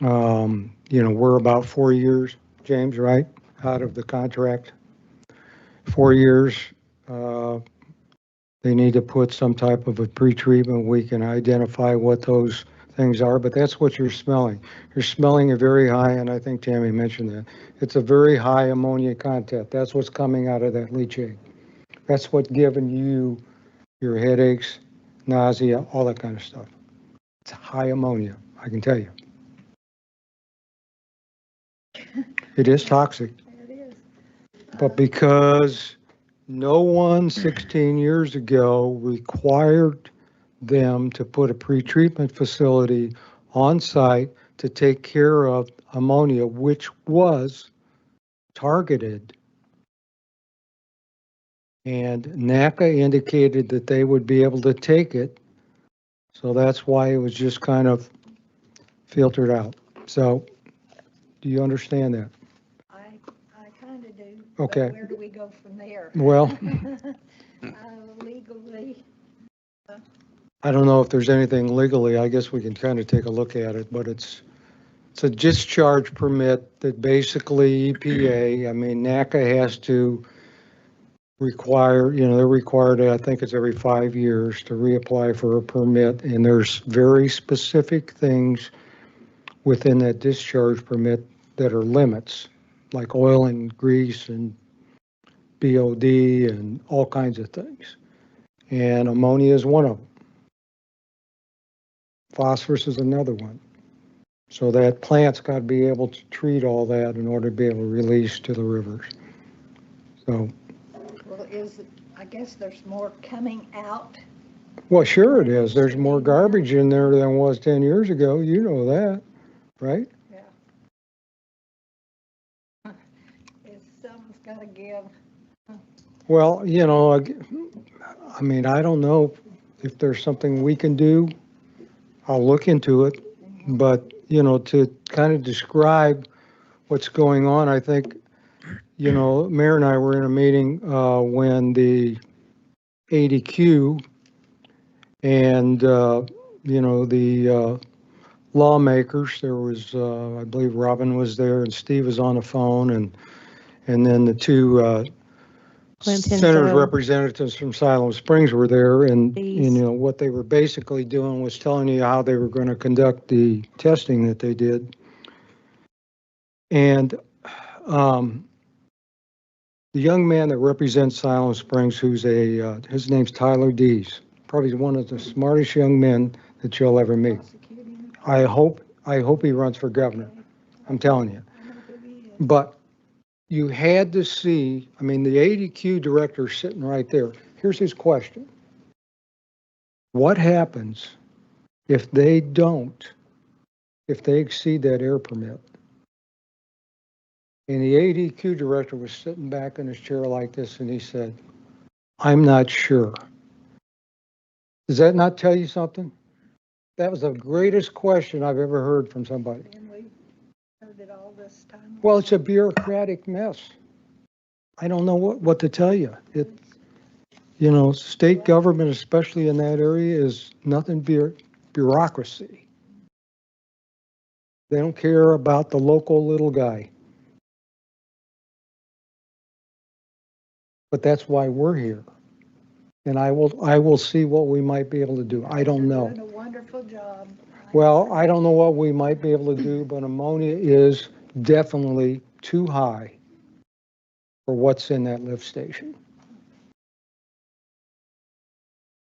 you know, we're about 4 years, James, right, out of the contract. 4 years, they need to put some type of a pre-treatment. We can identify what those things are, but that's what you're smelling. You're smelling a very high, and I think Tammy mentioned that, it's a very high ammonia content. That's what's coming out of that leachate. That's what's giving you your headaches, nausea, all that kind of stuff. It's high ammonia, I can tell you. It is toxic. It is. But because no one 16 years ago required them to put a pretreatment facility on site to take care of ammonia, which was targeted. And NACA indicated that they would be able to take it. So that's why it was just kind of filtered out. So do you understand that? I kind of do. Okay. But where do we go from there? Well, legally. I don't know if there's anything legally. I guess we can kind of take a look at it, but it's a discharge permit that basically EPA, I mean, NACA has to require, you know, they're required, I think it's every 5 years to reapply for a permit. And there's very specific things within that discharge permit that are limits, like oil and grease and BOD and all kinds of things. And ammonia is one of them. Phosphorus is another one. So that plant's got to be able to treat all that in order to be able to release to the rivers. So. Well, I guess there's more coming out. Well, sure it is. There's more garbage in there than was 10 years ago. You know that, right? Yeah. Something's got to give. Well, you know, I mean, I don't know if there's something we can do. I'll look into it. But, you know, to kind of describe what's going on, I think, you know, Mayor and I were in a meeting when the ADQ and, you know, the lawmakers, there was, I believe Robin was there and Steve was on the phone, and then the two senators representatives from Siloam Springs were there, and you know what they were basically doing was telling you how they were going to conduct the testing that they did. And the young man that represents Siloam Springs, who's his name's Tyler Dees, probably one of the smartest young men that you'll ever meet. I hope he runs for governor. I'm telling you. But you had to see, I mean, the ADQ director sitting right there. Here's his question. What happens if they exceed that air permit? And the ADQ director was sitting back in his chair like this, and he said, "I'm not sure." Does that not tell you something? That was the greatest question I've ever heard from somebody. And we heard it all this time. Well, it's a bureaucratic mess. I don't know what to tell you. State government, especially in that area, is nothing bureaucracy. They don't care about the local little guy. But that's why we're here. And I will see what we might be able to do. I don't know. You're doing a wonderful job. Well, I don't know what we might be able to do, but ammonia is definitely too high for what's in that lift station.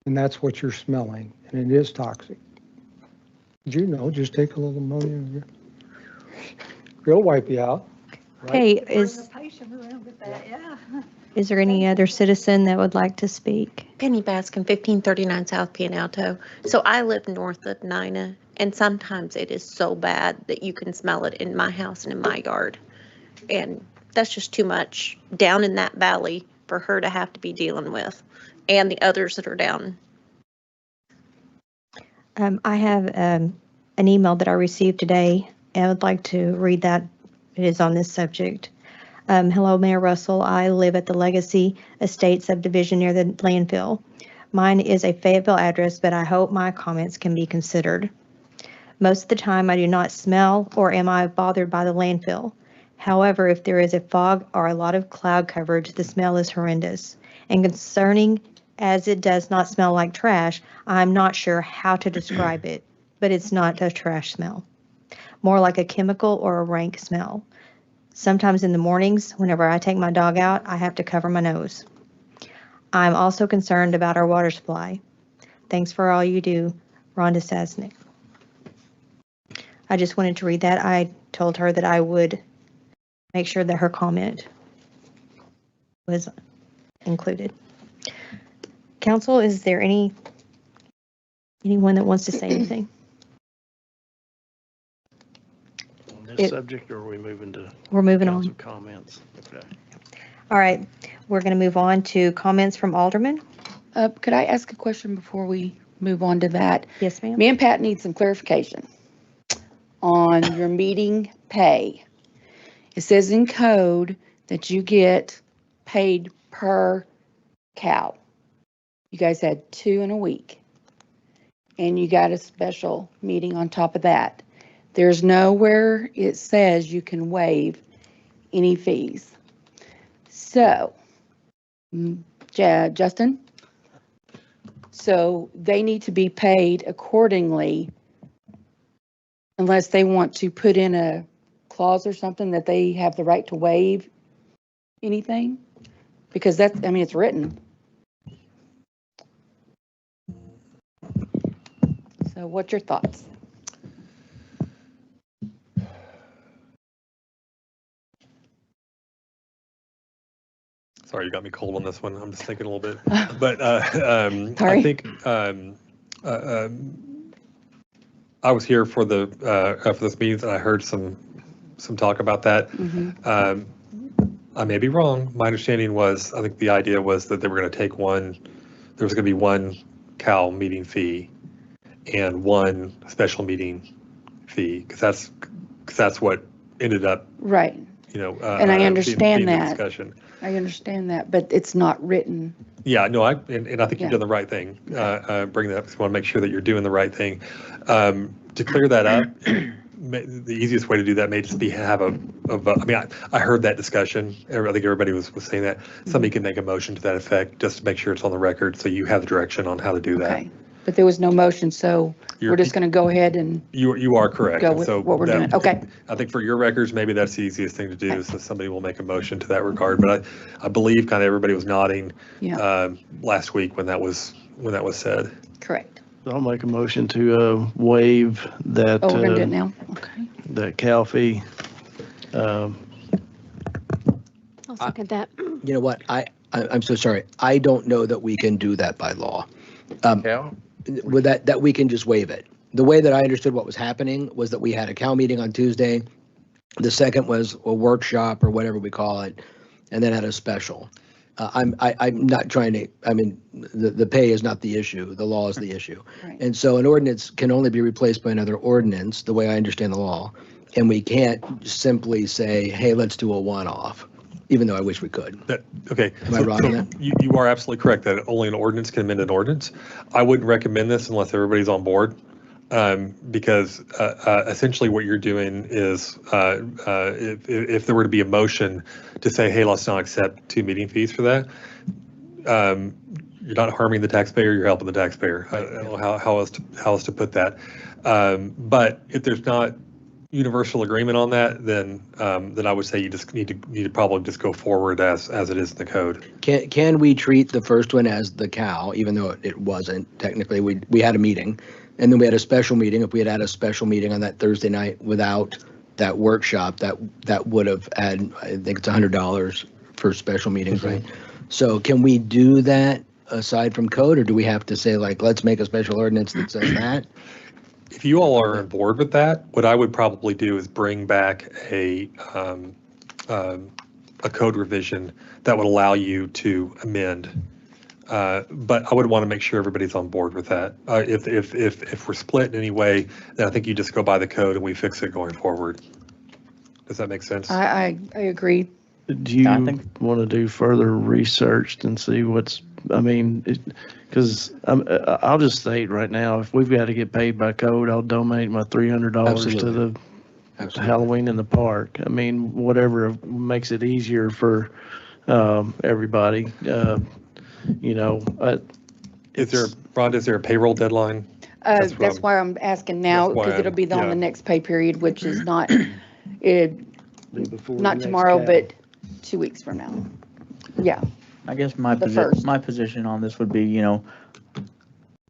And that's what you're smelling, and it is toxic. Did you know? Just take a little ammonia. It'll wipe you out. Okay, Bring the patient around with that, yeah. is there any other citizen that would like to speak? Penny Baskin, 1539 South Pianalto. So I live north of Nina, and sometimes it is so bad that you can smell it in my house and in my yard. And that's just too much down in that valley for her to have to be dealing with, and the others that are down. I have an email that I received today, and I would like to read that. It is on this subject. Hello, Mayor Russell. I live at the Legacy Estate subdivision near the landfill. Mine is a Fayetteville address, but I hope my comments can be considered. Most of the time, I do not smell or am I bothered by the landfill. However, if there is a fog or a lot of cloud coverage, the smell is horrendous. And concerning as it does not smell like trash, I'm not sure how to describe it, but it's not a trash smell. More like a chemical or a rank smell. Sometimes in the mornings, whenever I take my dog out, I have to cover my nose. I'm also concerned about our water supply. Thanks for all you do, Rhonda Sasnick. I just wanted to read that. I told her that I would make sure that her comment was included. Council, is there anyone that wants to say anything? On this subject, or are we moving to? We're moving council on. Comments. Okay. All right, we're going to move on to comments from Alderman. Could I ask a question before we move on to that? Yes, ma'am. Me and Pat need some clarification on your meeting pay. It says in code that you get paid per cow. You guys had 2 in a week, and you got a special meeting on top of that. There's nowhere it says you can waive any fees. So, Justin? So they need to be paid accordingly unless they want to put in a clause or something that they have the right to waive anything? Because that's, I mean, it's written. So what's your thoughts? Sorry, you got me cold on this one. I'm just thinking a little bit. But I think I was here for this meeting, and I heard some talk about that. Mm-hmm. I may be wrong. My understanding was, I think the idea was that they were going to take there was going to be one cow meeting fee and one special meeting fee, because that's what ended up, right. And I understand being the that. discussion. I understand that, but it's not written. Yeah, no, and I think Yeah. you've done the right thing. Bring that up, because I want to make sure that you're doing the right thing. To clear that up, the easiest way to do that may just be have I mean, I heard that discussion. I think everybody was saying that. Somebody can make a motion to that effect, just to make sure it's on the record, so you have the direction on how to do that. Okay. But there was no motion, so we're just going to go ahead and You are correct. go And with so what we're doing. Okay. I think for your records, maybe that's the easiest thing to do, so somebody will make a motion to that regard. But I believe kind of everybody was nodding last week when that was said. Correct. I'll make a motion to waive that. Oh, we're going to do it now? Okay. That cow fee. I'll second that. You know what? I'm so sorry. I don't know that we can do that by law. With that we can just waive it. The way that I understood what was happening was that we had a cow meeting on Tuesday. The second was a workshop or whatever we call it, and then had a special. I'm not trying to, I mean, the pay is not the issue, the law is the issue. Right. And so an ordinance can only be replaced by another ordinance, the way I understand the law. And we can't simply say, hey, let's do a one-off, even though I wish we could. Okay. Am I wrong on that? You are absolutely correct that only an ordinance can amend an ordinance. I wouldn't recommend this unless everybody's on board. Because essentially what you're doing is if there were to be a motion to say, hey, let's not accept 2 meeting fees for that, you're not harming the taxpayer, you're helping the taxpayer. I don't know how else to put that. But if there's not universal agreement on that, then I would say you just need to probably just go forward as it is in the code. Can we treat the first one as the cow, even though it wasn't technically? We had a meeting, and then we had a special meeting. If we had a special meeting on that Thursday night without that workshop, that would have had, I think it's $100 for special meetings, right? So can we do that aside from code, or do we have to say, like, let's make a special ordinance that says that? If you all are on board with that, what I would probably do is bring back a code revision that would allow you to amend. But I would want to make sure everybody's on board with that. If we're split in any way, then I think you just go by the code and we fix it going forward. Does that make sense? I agree. Do you want to do further research and see what's, I mean, because I'll just state right now, if we've got to get paid by code, I'll donate my $300 to the Halloween in the park. I mean, whatever makes it easier for everybody. Rhonda, is there a payroll deadline? That's why I'm asking now, because it'll be on the next pay period, which is not, not tomorrow, but 2 weeks from now. Yeah. I guess my position on this would be,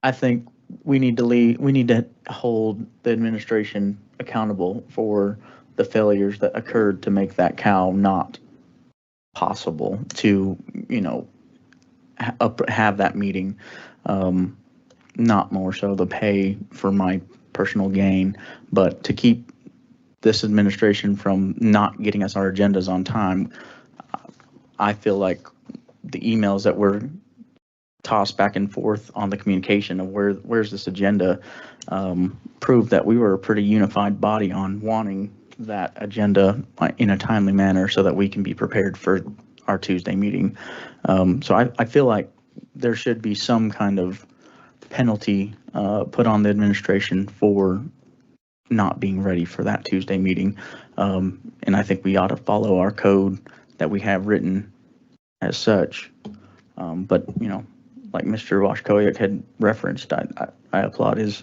I think we need to hold the administration accountable for the failures that occurred to make that cow not possible to, have that meeting. Not more so the pay for my personal gain, but to keep this administration from not getting us our agendas on time. I feel like the emails that were tossed back and forth on the communication of where's this agenda proved that we were a pretty unified body on wanting that agenda in a timely manner so that we can be prepared for our Tuesday meeting. So I feel like there should be some kind of penalty put on the administration for not being ready for that Tuesday meeting. And I think we ought to follow our code that we have written as such. But, like Mr. Washkowiak had referenced, I applaud his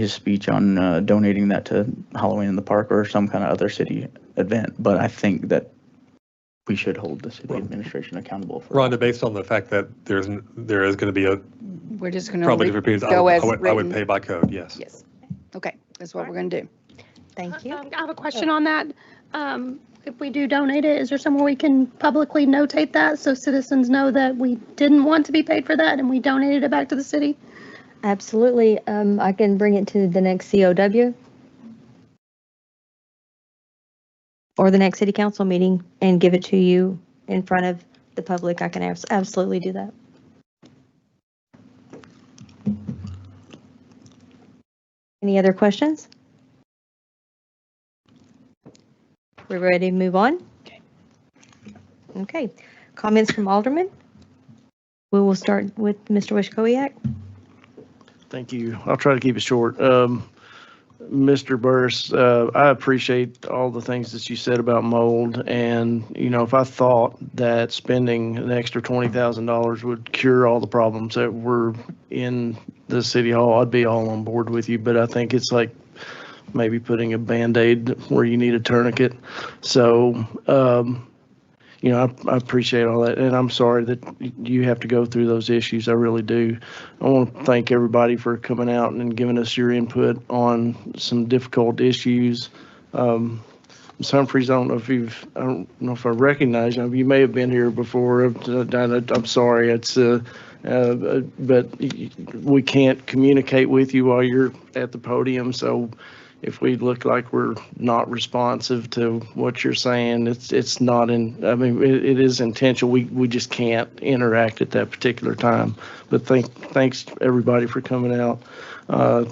speech on donating that to Halloween in the Park or some kind of other city event. But I think that we should hold the city administration accountable for Rhonda, based on the fact that there is going to be we're just going probably to different periods, go as I written. would pay by code, yes. Yes. Okay, that's what we're going to do. Thank you. I have a question on that. If we do donate it, is there somewhere we can publicly notate that so citizens know that we didn't want to be paid for that and we donated it back to the city? Absolutely. I can bring it to the next COW or the next city council meeting and give it to you in front of the public. I can absolutely do that. Any other questions? We're ready to move on? Okay. Comments from Alderman? We will start with Mr. Washkowiak. Thank you. I'll try to keep it short. Mr. Burris, I appreciate all the things that you said about mold. And, if I thought that spending an extra $20,000 would cure all the problems that were in the city hall, I'd be all on board with you. But I think it's like maybe putting a Band-Aid where you need a tourniquet. So, I appreciate all that. And I'm sorry that you have to go through those issues. I really do. I want to thank everybody for coming out and giving us your input on some difficult issues. Ms. Humphreys, I don't know if I recognize you. You may have been here before. I'm sorry. But we can't communicate with you while you're at the podium. So, if we look like we're not responsive to what you're saying, it's not in, I mean, it is intentional. We just can't interact at that particular time. But thanks everybody for coming out.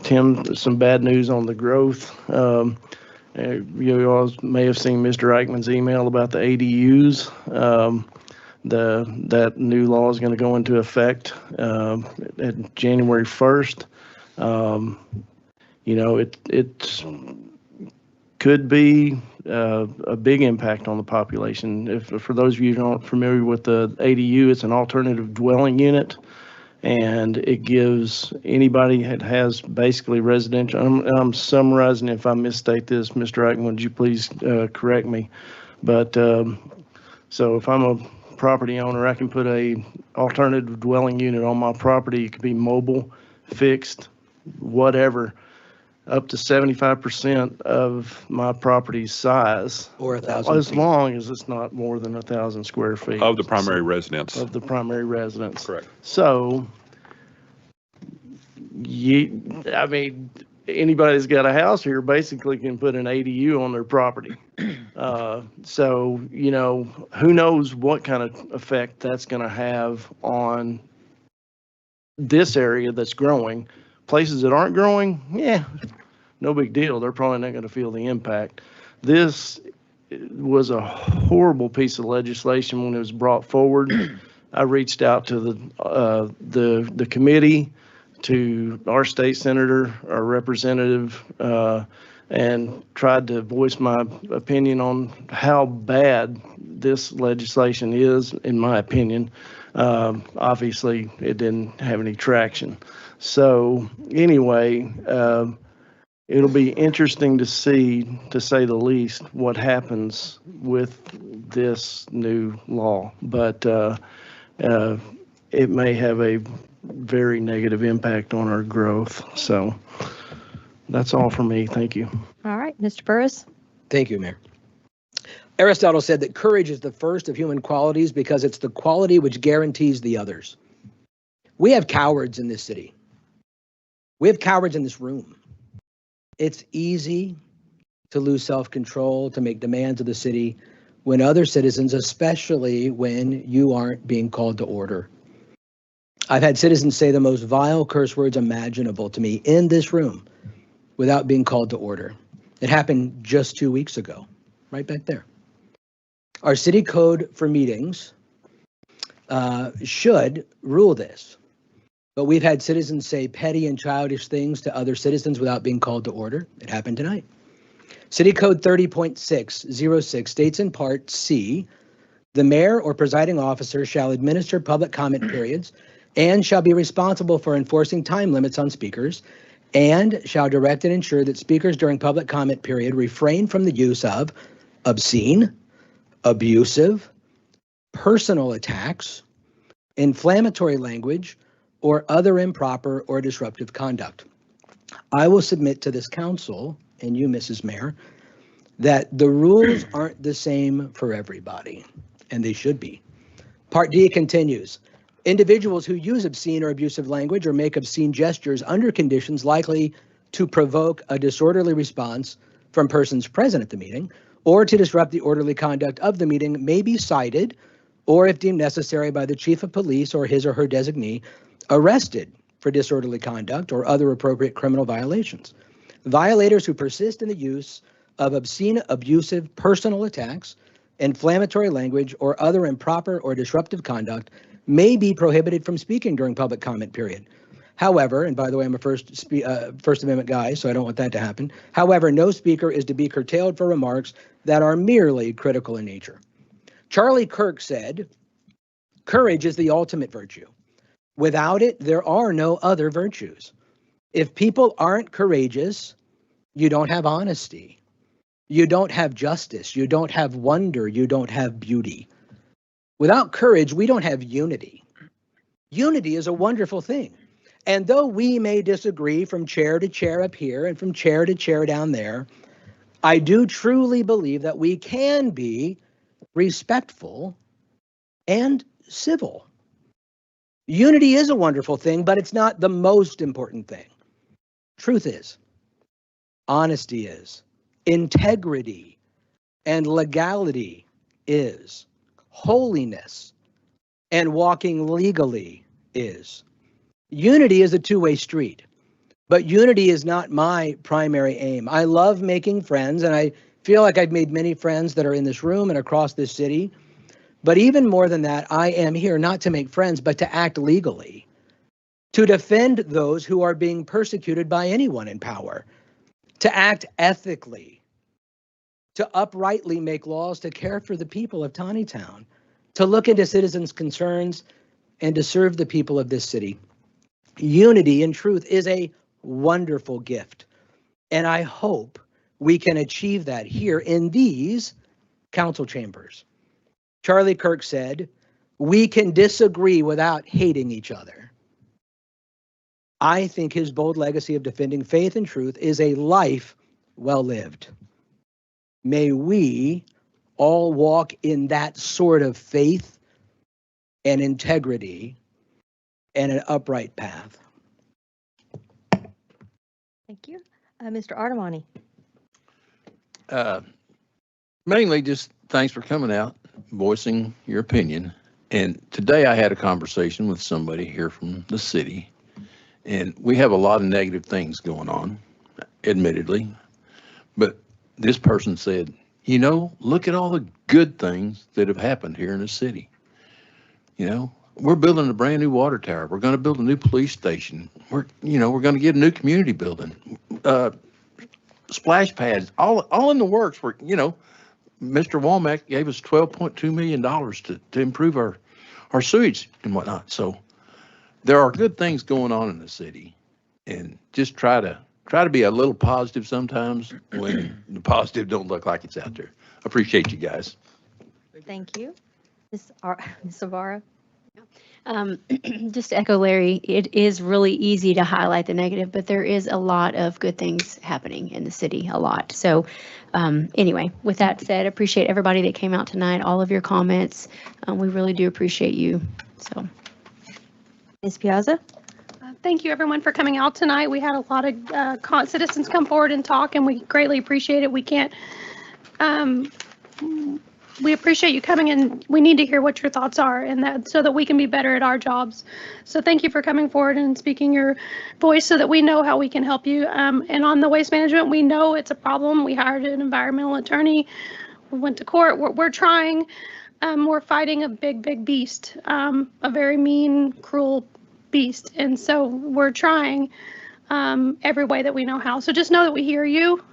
Tim, some bad news on the growth. You all may have seen Mr. Eichmann's email about the ADUs. That new law is going to go into effect at January 1st. You know, it could be a big impact on the population. For those of you who aren't familiar with the ADU, it's an alternative dwelling unit, and it gives anybody that has basically residential. I'm summarizing. If I misstate this, Mr. Eichmann, would you please correct me? But so if I'm a property owner, I can put a alternative dwelling unit on my property. It could be mobile, fixed, whatever, up to 75% of my property's size. Or 1,000 as feet. long as it's not more than 1,000 square feet. Of the primary residence. Of the primary residence. Correct. So, I mean, anybody that's got a house here basically can put an ADU on their property. So, you know, who knows what kind of effect that's going to have on this area that's growing. Places that aren't growing, yeah, no big deal. They're probably not going to feel the impact. This was a horrible piece of legislation when it was brought forward. I reached out to the committee, to our state senator, our representative, and tried to voice my opinion on how bad this legislation is, in my opinion. Obviously, it didn't have any traction. So anyway, it'll be interesting to see, to say the least, what happens with this new law. But it may have a very negative impact on our growth. So that's all for me. Thank you. All right, Mr. Burris. Thank you, Mayor. Aristotle said that courage is the first of human qualities because it's the quality which guarantees the others. We have cowards in this city. We have cowards in this room. It's easy to lose self-control, to make demands of the city when other citizens, especially when you aren't being called to order. I've had citizens say the most vile curse words imaginable to me in this room without being called to order. It happened just 2 weeks ago, right back there. Our city code for meetings should rule this. But we've had citizens say petty and childish things to other citizens without being called to order. It happened tonight. City Code 30.606 states in Part C, the mayor or presiding officer shall administer public comment periods and shall be responsible for enforcing time limits on speakers and shall direct and ensure that speakers during public comment period refrain from the use of obscene, abusive, personal attacks, inflammatory language, or other improper or disruptive conduct. I will submit to this council, and you, Mrs. Mayor, that the rules aren't the same for everybody, and they should be. Part D continues, individuals who use obscene or abusive language or make obscene gestures under conditions likely to provoke a disorderly response from persons present at the meeting or to disrupt the orderly conduct of the meeting may be cited, or if deemed necessary by the chief of police or his or her designee, arrested for disorderly conduct or other appropriate criminal violations. Violators who persist in the use of obscene, abusive, personal attacks, inflammatory language, or other improper or disruptive conduct may be prohibited from speaking during public comment period. However, and by the way, I'm a First Amendment guy, so I don't want that to happen. However, no speaker is to be curtailed for remarks that are merely critical in nature. Charlie Kirk said, courage is the ultimate virtue. Without it, there are no other virtues. If people aren't courageous, you don't have honesty. You don't have justice. You don't have wonder. You don't have beauty. Without courage, we don't have unity. Unity is a wonderful thing. And though we may disagree from chair to chair up here and from chair to chair down there, I do truly believe that we can be respectful and civil. Unity is a wonderful thing, but it's not the most important thing. Truth is, honesty is, integrity and legality is, holiness and walking legally is. Unity is a two-way street, but unity is not my primary aim. I love making friends, and I feel like I've made many friends that are in this room and across this city. But even more than that, I am here not to make friends, but to act legally, to defend those who are being persecuted by anyone in power, to act ethically, to uprightly make laws to care for the people of Tontitown, to look into citizens' concerns, and to serve the people of this city. Unity in truth is a wonderful gift, and I hope we can achieve that here in these council chambers. Charlie Kirk said, "We can disagree without hating each other." I think his bold legacy of defending faith and truth is a life well lived. May we all walk in that sort of faith and integrity and an upright path. Thank you. Mr. Artemani. Mainly just thanks for coming out, voicing your opinion. And today I had a conversation with somebody here from the city, and we have a lot of negative things going on, admittedly. But this person said, you know, look at all the good things that have happened here in the city. You know, we're building a brand new water tower. We're going to build a new police station. We're going to get a new community building, splash pads, all in the works. Mr. Womack gave us $12.2 million to improve our sewage and whatnot. So there are good things going on in the city, and just try to be a little positive sometimes when the positive don't look like it's out there. Appreciate you guys. Thank you. Ms. Savara. Just to echo Larry, it is really easy to highlight the negative, but there is a lot of good things happening in the city, a lot. So anyway, with that said, appreciate everybody that came out tonight, all of your comments. We really do appreciate you. So, Ms. Piazza. Thank you, everyone, for coming out tonight. We had a lot of citizens come forward and talk, and we greatly appreciate it. We can't, we appreciate you coming in. We need to hear what your thoughts are, and that so that we can be better at our jobs. So thank you for coming forward and speaking your voice so that we know how we can help you. And on the waste management, we know it's a problem. We hired an environmental attorney. We went to court. We're trying. We're fighting a big beast, a very mean, cruel beast. And so we're trying every way that we know how. So just know that we hear you,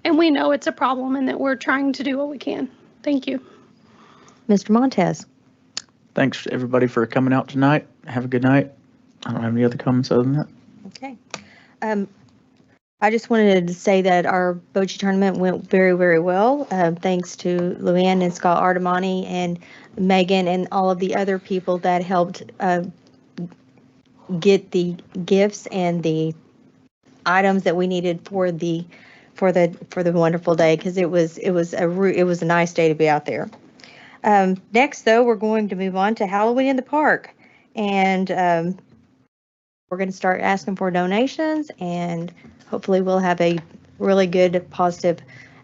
and we know it's a problem, and that we're trying to do what we can. Thank you. Mr. Montez. Thanks, everybody, for coming out tonight. Have a good night. I don't have any other comments other than that. Okay. I just wanted to say that our bocce tournament went very well. Thanks to Luann and Scott Artemani and Megan and all of the other people that helped get the gifts and the items that we needed for the wonderful day, because it was a nice day to be out there. Next, though, we're going to move on to Halloween in the Park, and we're going to start asking for donations, and hopefully we'll have a really good, positive